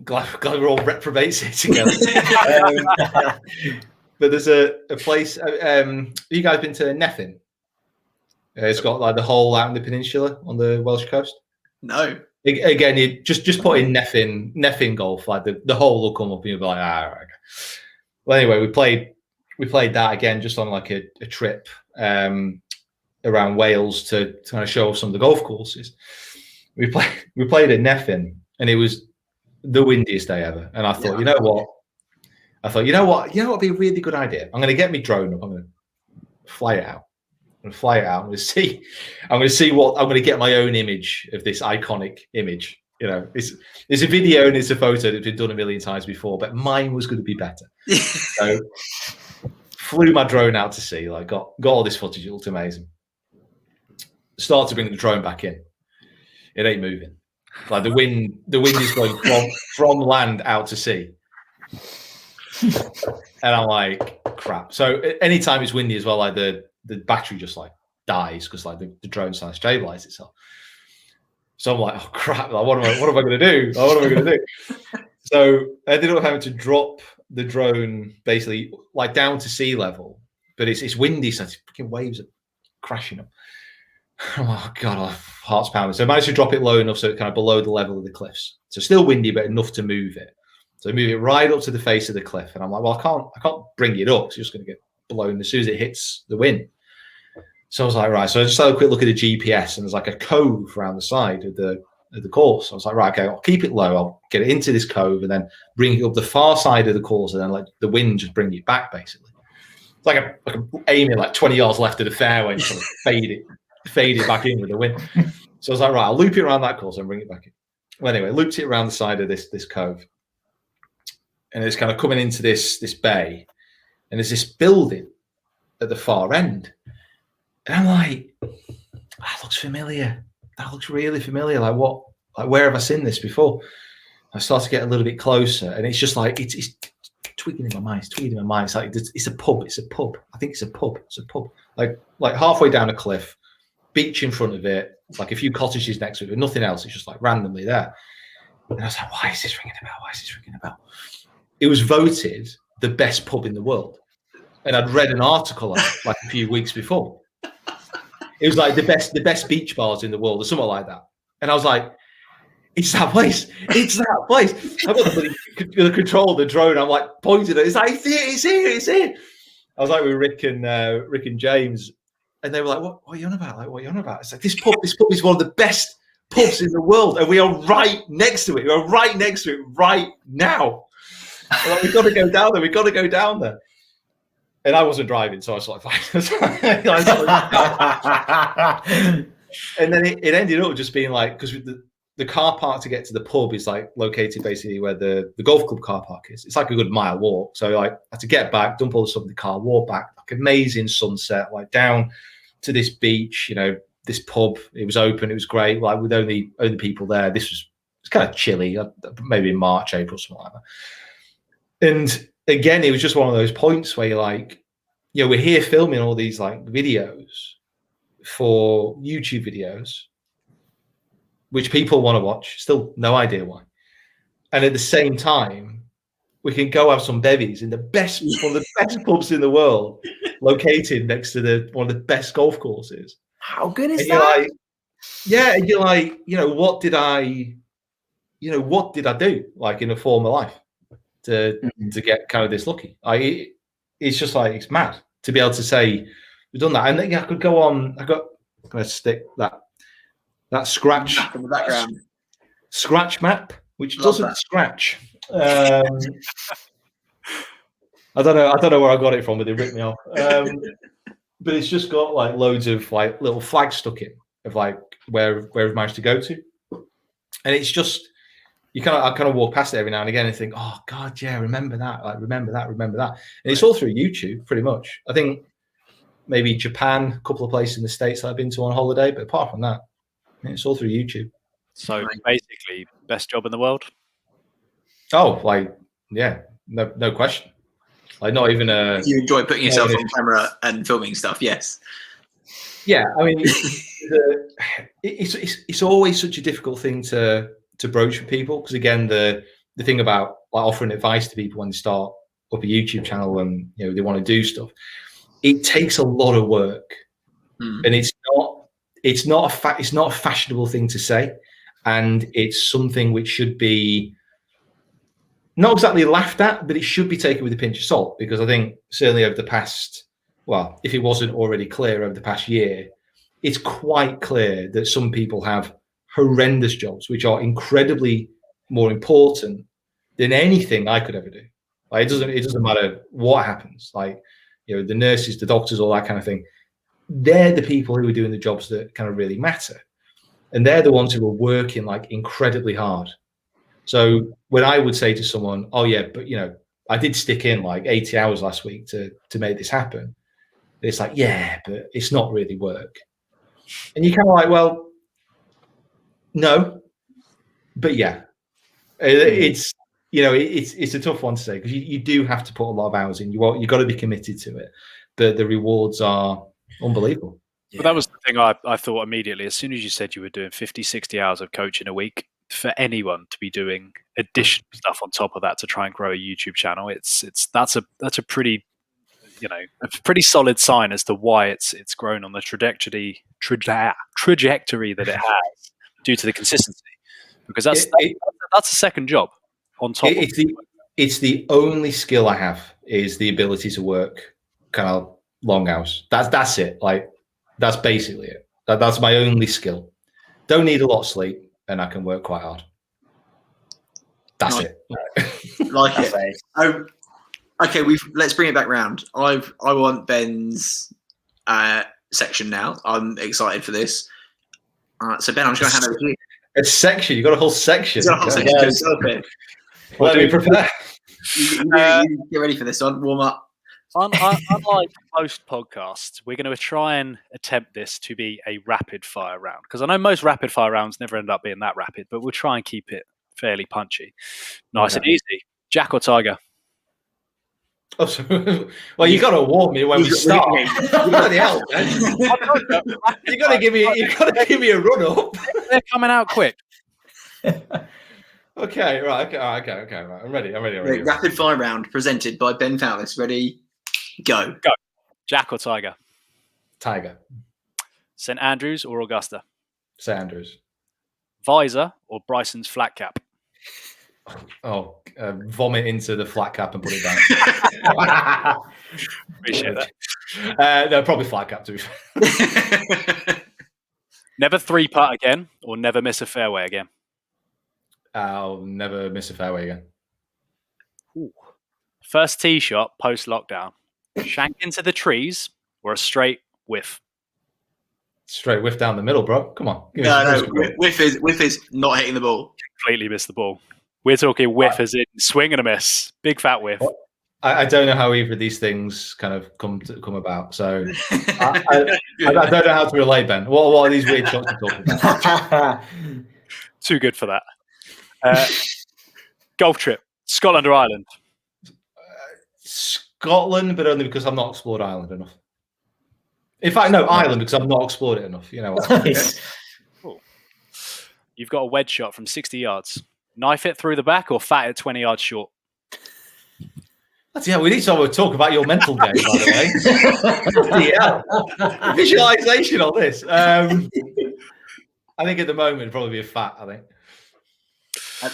glad we're all reprobates here together. But there's a place. You guys been to Neffin? It's got like the whole out in the peninsula on the Welsh coast. No. Again, you just put in Neffin golf. Like the whole will come up, and you'll be like, okay. Well, anyway, we played that again just on like a trip around Wales to kind of show off some of the golf courses. We played at Neffin, and it was the windiest day ever. And I thought, you know what? It'd be a really good idea. I'm going to get my drone up. I'm going to fly it out. going to fly it out. I'm going to see what I'm going to get my own image of this iconic image. You know, it's a video and it's a photo that's been done a million times before, but mine was going to be better. So flew my drone out to sea, like got all this footage. It looked amazing. Started to bring the drone back in. It ain't moving. Like the wind is going from land out to sea. And I'm like, crap. So anytime it's windy as well, like the battery just like dies because like the drone's trying to stabilize itself. So I'm like, oh crap! Like, what am I going to do? Like, what am I going to do? So I ended up having to drop the drone basically like down to sea level, but it's windy, so it's freaking waves are crashing up. Oh god, my heart's pounding. So I managed to drop it low enough so it's kind of below the level of the cliffs. So still windy, but enough to move it. So I move it right up to the face of the cliff, and I'm like, well, I can't bring it up. It's just going to get blown as soon as it hits the wind. So I was like, right. So I just had a quick look at the GPS, and there's like a cove around the side of the course. I was like, right, okay, I'll keep it low. I'll get it into this cove, and then bring it up the far side of the course, and then let the wind just bring it back, basically. It's like a aim it like 20 yards left of the fairway and sort of fade it back in with the wind. So I was like, right, I'll loop it around that course and bring it back in. Well, anyway, looped it around the side of this cove, and it's kind of coming into this bay, and there's this building at the far end. And I'm like, that looks familiar. That looks really familiar. Like what? Like where have I seen this before? I start to get a little bit closer, and it's just like it's tweaking in my mind. It's tweaking in my mind. It's like it's a pub. It's a pub. I think it's a pub. It's a pub. Like halfway down a cliff, beach in front of it, like a few cottages next to it, but nothing else. It's just like randomly there. And I was like, why is this ringing a bell? Why is this ringing a bell? It was voted the best pub in the world, and I'd read an article on it like a few weeks before. It was like the best beach bars in the world or something like that. And I was like, it's that place. It's that place. I've got the control of the drone. I'm like pointing at it. It's like, it's here. I was like with Rick and James, and they were like, what are you on about? Like, what are you on about? It's like, this pub is one of the best pubs in the world, and we are right next to it. We are right next to it right now. Like, we've got to go down there. We've got to go down there. And I wasn't driving, so I was like, and then it ended up just being like, because the car park to get to the pub is like located basically where the golf club car park is. It's like a good mile walk. So like I had to get back, dump all the stuff in the car, walk back, like amazing sunset, like down to this beach, you know, this pub. It was open, it was great, like with only people there. It's kind of chilly, maybe in March, April, something like that. And again, it was just one of those points where you're like, you know, we're here filming all these like videos for YouTube videos, which people want to watch. Still no idea why. And at the same time, we can go have some bevies in one of the best pubs in the world, located next to one of the best golf courses. How good is and that? Like, yeah, and you're like, you know, what did I do like in a former life to get kind of this lucky? It's just like, it's mad to be able to say we've done that. And then I could go on. I'm going to stick that scratch in the background. Scratch map, which doesn't scratch. I don't know where I got it from, but it ripped me off. But it's just got like loads of like little flags stuck in of like where we've managed to go to, and it's just I kind of walk past it every now and again and think, oh god, yeah, remember that, and it's all through YouTube pretty much. I think maybe Japan, a couple of places in the States that I've been to on holiday, but apart from that, it's all through YouTube. So basically, best job in the world. Oh, like, yeah, no question. Like, not even a. You enjoy putting yourself on camera and filming stuff, yes. Yeah, I mean, it's always such a difficult thing to broach with people, because again, the thing about like offering advice to people when they start up a YouTube channel and you know they want to do stuff, it takes a lot of work, and it's not a fashionable thing to say, and it's something which should be not exactly laughed at, but it should be taken with a pinch of salt, because I think certainly over the past, well, if it wasn't already clear over the past year, it's quite clear that some people have horrendous jobs which are incredibly more important than anything I could ever do. Like, it doesn't matter what happens, like, you know, the nurses, the doctors, all that kind of thing. they're the people who are doing the jobs that kind of really matter. And they're the ones who are working like incredibly hard. So when I would say to someone, oh yeah, but I did stick in like 80 hours last week to make this happen. It's like, yeah, but it's not really work. And you're kind of like, well, no, but yeah, it's a tough one to say, because you do have to put a lot of hours in. You got to be committed to it, but the rewards are unbelievable. But that was the thing I thought immediately. As soon as you said you were doing 50, 60 hours of coaching a week, for anyone to be doing additional stuff on top of that to try and grow a YouTube channel, that's a pretty a pretty solid sign as to why it's grown on the trajectory that it has due to the consistency. Because that's a second job on top. It's the only skill I have, is the ability to work kind of long hours. That's it. Like, that's basically it. That's my only skill. Don't need a lot of sleep, and I can work quite hard. That's it. Like it. Okay, let's bring it back round. I want Ben's section now. I'm excited for this. So Ben, I'm just going to hand over to you. A section? You got a whole section? Got a whole section to yourself, Ben. Let me prepare. You get ready for this one. Warm up. Unlike most podcasts, we're going to try and attempt this to be a rapid fire round, because I know most rapid fire rounds never end up being that rapid, but we'll try and keep it fairly punchy, nice and easy. Jack or tiger? Oh, so, well, you got to warn me when we start. Bloody hell, man. You got to give me a run up. They're coming out quick. Okay, right. Okay. Right. I'm ready. Rapid fire round presented by Ben Fowlis. Ready? Go. Jack or tiger? Tiger. St Andrews or Augusta? St Andrews. Visor or Bryson's flat cap? Oh, vomit into the flat cap and put it down. Appreciate that. No, probably flat cap, to be fair. Never three putt again, or never miss a fairway again? I'll never miss a fairway again. Ooh. First tee shot post lockdown. Shank into the trees or a straight whiff? Straight whiff down the middle, bro. Come on. No. Whiff is not hitting the ball. Completely missed the ball. We're talking whiff as in swing and a miss. Big fat whiff. I don't know how either of these things kind of come about. So I don't know how to relate, Ben. What are these weird shots you're talking about? Too good for that. Golf trip, Scotland or Ireland? Scotland, but only because I've not explored Ireland enough. In fact, no, Ireland, because I've not explored it enough. You know what? Cool. You've got a wedge shot from 60 yards. Knife it through the back or fat it 20 yards short? Yeah, we need to talk about your mental game, by the way. Yeah. Visualization on this. I think at the moment it'd probably be a fat, I think.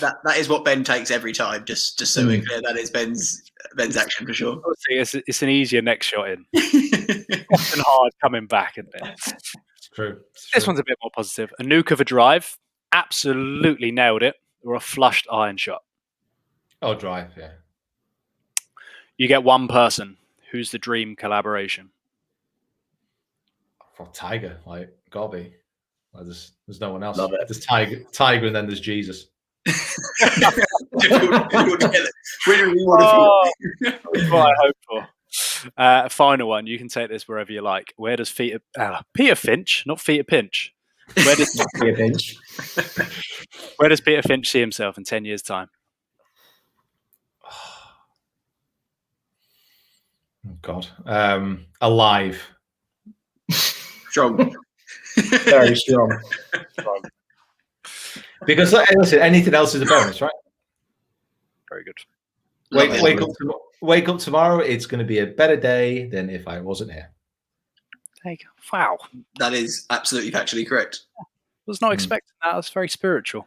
That is what Ben takes every time, just so we're clear. That is Ben's action for sure. It's an easier next shot in. Often hard coming back, isn't it? It's true. This one's a bit more positive. A nuke of a drive, absolutely nailed it, or a flushed iron shot? Oh, drive, yeah. You get one person. Who's the dream collaboration? For Tiger, like, gotta be. Like, there's no one else. Love it. There's Tiger, and then there's Jesus. That's what I hope for. Final one. You can take this wherever you like. Where does Peter Finch, not Peter Pinch? Where does Peter Finch? Where does Peter Finch see himself in 10 years' time? Oh, God. Alive. Strong. Very strong. Because, listen, anything else is a bonus, right? Very good. Wake up tomorrow. It's going to be a better day than if I wasn't here. There you go. Wow. That is absolutely factually correct. Was not expecting that. That's very spiritual.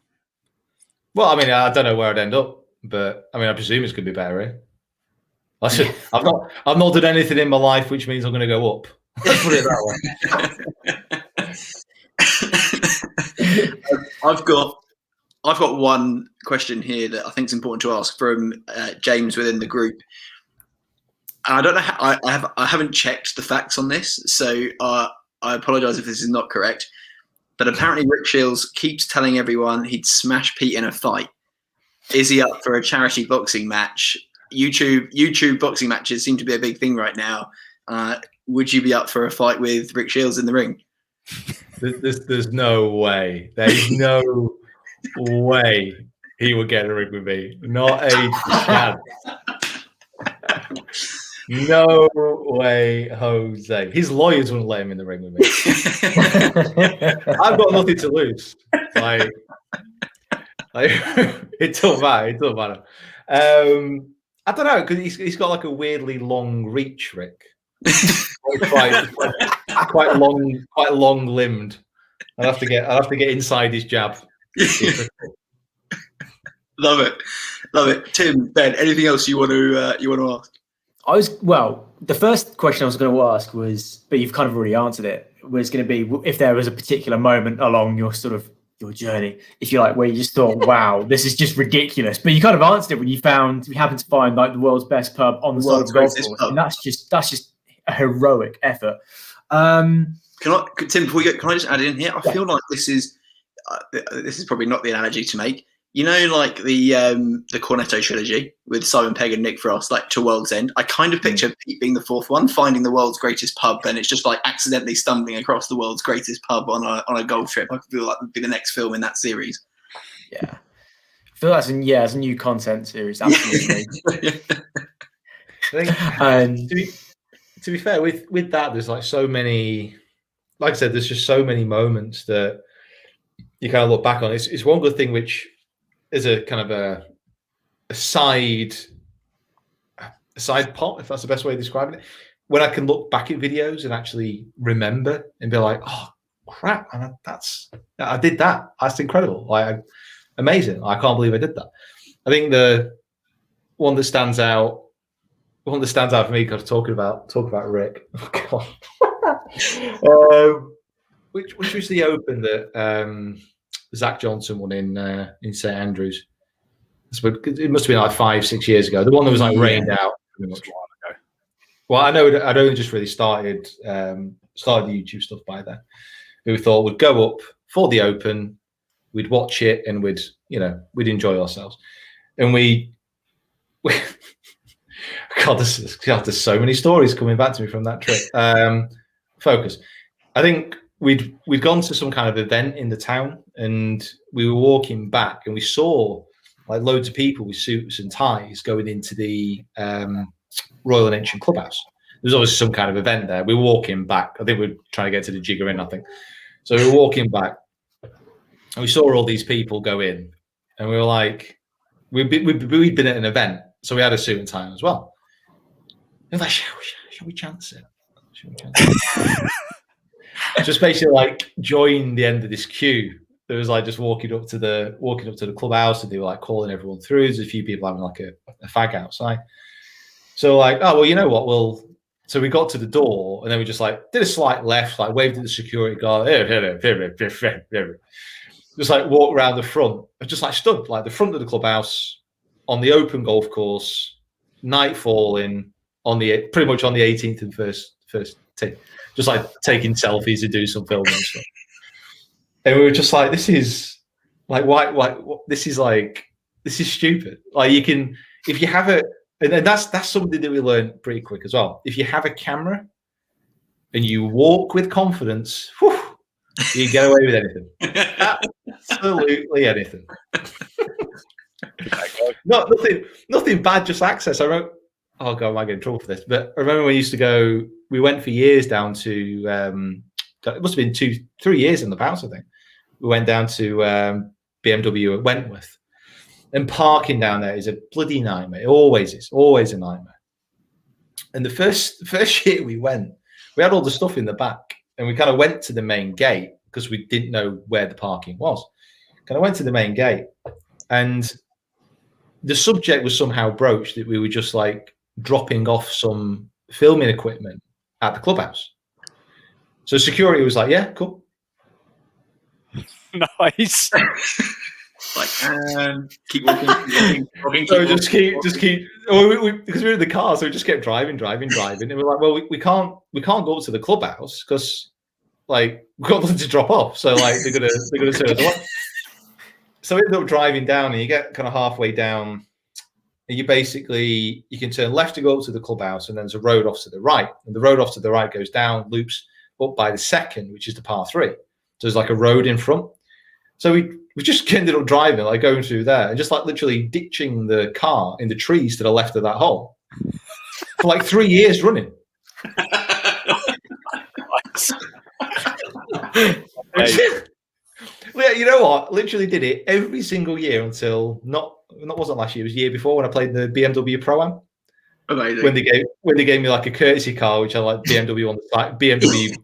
Well, I mean, I don't know where I'd end up, but I mean, I presume it's going to be better, eh? I've not done anything in my life which means I'm going to go up. Let's put it that way. I've got one question here that I think is important to ask from James within the group. I don't know. I haven't checked the facts on this, so I apologise if this is not correct. But apparently, Rick Shields keeps telling everyone he'd smash Pete in a fight. Is he up for a charity boxing match? YouTube boxing matches seem to be a big thing right now. Would you be up for a fight with Rick Shields in the ring? There's no way. There's no way he would get a ring with me. Not a chance. No way, Jose. His lawyers wouldn't let him in the ring with me. I've got nothing to lose. Like it don't matter. It don't matter. I don't know, because he's got like a weirdly long reach, Rick. quite long limbed. I'd have to get inside his jab. Love it. Tim, Ben, anything else you want to ask? The first question I was going to ask was, but you've kind of already answered it, was going to be if there was a particular moment along your sort of your journey, if you like, where you just thought, wow, this is just ridiculous. But you kind of answered it when you happened to find like the world's best pub on the side of the golf course. And that's just a heroic effort. Tim, before we go, can I just add in here? I feel like this is probably not the analogy to make. You know, like the Cornetto trilogy with Simon Pegg and Nick Frost, like to World's End. I kind of picture Pete being the fourth one, finding the world's greatest pub, and it's just like accidentally stumbling across the world's greatest pub on a golf trip. I feel like it would be the next film in that series. Yeah, I feel that's it's a new content series. Absolutely. To be fair, with that, there's like so many. Like I said, there's just so many moments that you kind of look back on. It's one good thing which is a kind of a side pot, if that's the best way of describing it, when I can look back at videos and actually remember and be like, oh crap, man, I did that. That's incredible. Like amazing. I can't believe I did that. I think the one that stands out for me, because talk about Rick. Oh, God. Which was the Open that Zach Johnson won in St Andrews? It must have been like 5-6 years ago. The one that was like rained out pretty much. Well, I know I'd only just really started the YouTube stuff by then. We thought we'd go up for the Open, we'd watch it, and we'd enjoy ourselves. And God, there's so many stories coming back to me from that trip. Focus. I think we'd gone to some kind of event in the town, and we were walking back, and we saw like loads of people with suits and ties going into the Royal and Ancient Clubhouse. There was obviously some kind of event there. We were walking back. I think we were trying to get to the Jigger Inn, I think. So we were walking back, and we saw all these people go in, and we were like, we'd been at an event, so we had a suit and tie as well. And like, shall we chance it? Just basically like join the end of this queue. There was like just walking up to the clubhouse, and they were like calling everyone through. There's a few people having like a fag outside. So like, oh well, you know what? So we got to the door, and then we just like did a slight left, like waved at the security guard, just like walked around the front, and just like stood like the front of the clubhouse on the open golf course, night falling pretty much on the 18th and first tee, just like taking selfies and doing some filming and stuff. And we were just like, this is like, why this is stupid. Like you can, if you have and that's something that we learned pretty quick as well. If you have a camera and you walk with confidence, whew, you get away with anything. Absolutely anything. Nothing bad, just access. I wrote, oh God, I might get in trouble for this. But I remember when we used to go, we went for years down to, it must have been 2-3 years in the Bounce, I think. We went down to BMW at Wentworth. And parking down there is a bloody nightmare. It always is, always a nightmare. And the first year we went, we had all the stuff in the back. And we kind of went to the main gate because we didn't know where the parking was. Kind of went to the main gate. And the subject was somehow broached that we were just like dropping off some filming equipment at the clubhouse. So security was like, yeah, cool. Nice. Like, keep walking. So just keep. Because we were in the car, so we just kept driving, and we're like, well, we can't go up to the clubhouse because like we've got nothing to drop off. So like they're gonna turn us away. So we ended up driving down, and you get kind of halfway down, and you can turn left to go up to the clubhouse, and then there's a road off to the right, and the road off to the right goes down, loops up by the second, which is the par 3. So there's like a road in front. So we just ended up driving, like going through there, and just like literally ditching the car in the trees to the left of that hole for like 3 years running. Yeah, you know what? Literally did it every single year until not wasn't last year. It was the year before when I played the BMW Pro-Am. Amazing. When they gave me like a courtesy car, which I like BMW on the side, BMW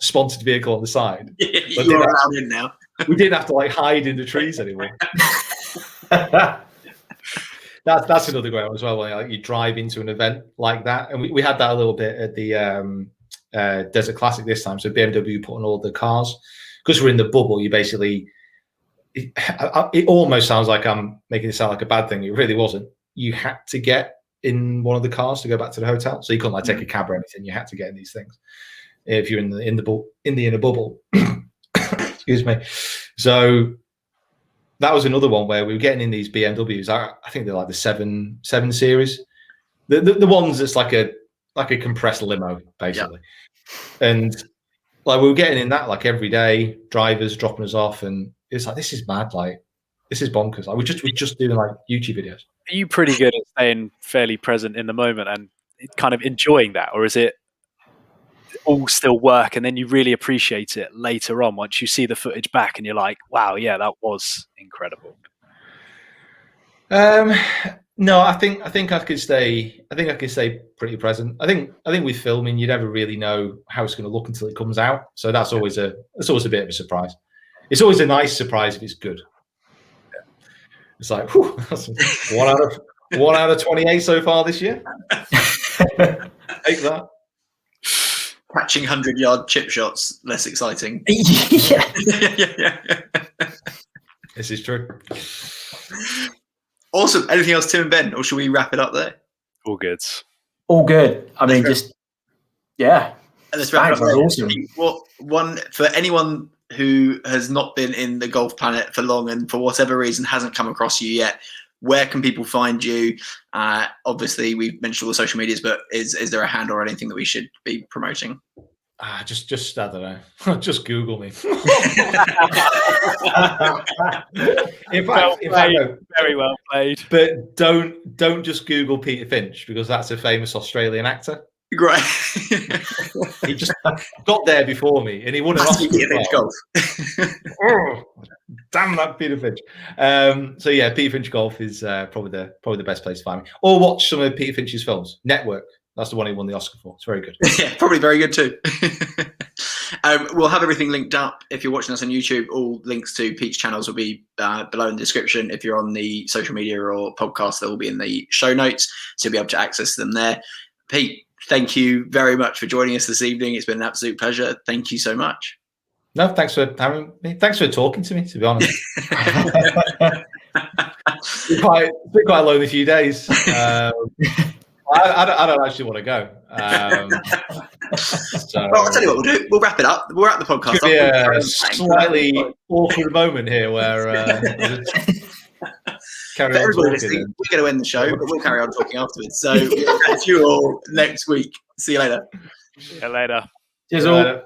sponsored vehicle on the side. Yeah, you're around in now. We didn't have to like hide in the trees anymore. That's another great one as well. When like you drive into an event like that, and we had that a little bit at the Desert Classic this time. So BMW put on all the cars because we're in the bubble. You basically, it almost sounds like I'm making it sound like a bad thing. It really wasn't. You had to get in one of the cars to go back to the hotel, so you couldn't like take a cab or anything. You had to get in these things if you're in the inner bubble. Excuse me. So that was another one where we were getting in these BMWs. I think they're like the 7 Series, the ones that's like a compressed limo basically. Yep. And like we were getting in that like every day, drivers dropping us off, and it's like, this is mad, like this is bonkers. Like we're just doing like YouTube videos. Are you pretty good at staying fairly present in the moment and kind of enjoying that, or is it all still work and then you really appreciate it later on once you see the footage back and you're like, wow, yeah, that was incredible? No, I think I could stay pretty present. I think with filming you never really know how it's going to look until it comes out, so that's always a bit of a surprise. It's always a nice surprise if it's good. It's like, whew, that's 1 out of 28 so far this year. Take that. Catching 100-yard chip shots, less exciting. Yeah. This is true. Awesome. Anything else, Tim and Ben, or should we wrap it up there? All good. All good. I mean, just yeah. And let's wrap it up. Awesome. One for anyone who has not been in the Golf Planet for long and for whatever reason hasn't come across you yet, where can people find you? Obviously, we've mentioned all the social medias, but is there a handle or anything that we should be promoting? Just I don't know. Just Google me. in fact, very well played. But don't just Google Peter Finch, because that's a famous Australian actor. Great. He just got there before me, and he won an Oscar. Peter Finch Golf. Oh, damn that Peter Finch. So yeah, Peter Finch Golf is probably the best place to find me. Or watch some of Peter Finch's films. Network. That's the one he won the Oscar for. It's very good. Yeah, probably very good too. We'll have everything linked up. If you're watching us on YouTube, all links to Pete's channels will be below in the description. If you're on the social media or podcast, they will be in the show notes, so you'll be able to access them there. Pete, thank you very much for joining us this evening. It's been an absolute pleasure. Thank you so much. No, thanks for having me. Thanks for talking to me, to be honest. It's been quite a lonely few days. I don't actually want to go. So, well, I'll tell you what we'll do. We'll wrap it up. We'll wrap the podcast could up. Be a slightly awkward moment here where carry on talking. We're going to end the show, but we'll carry on talking afterwards. So we'll catch you all next week. See you later. See you later. Cheers all.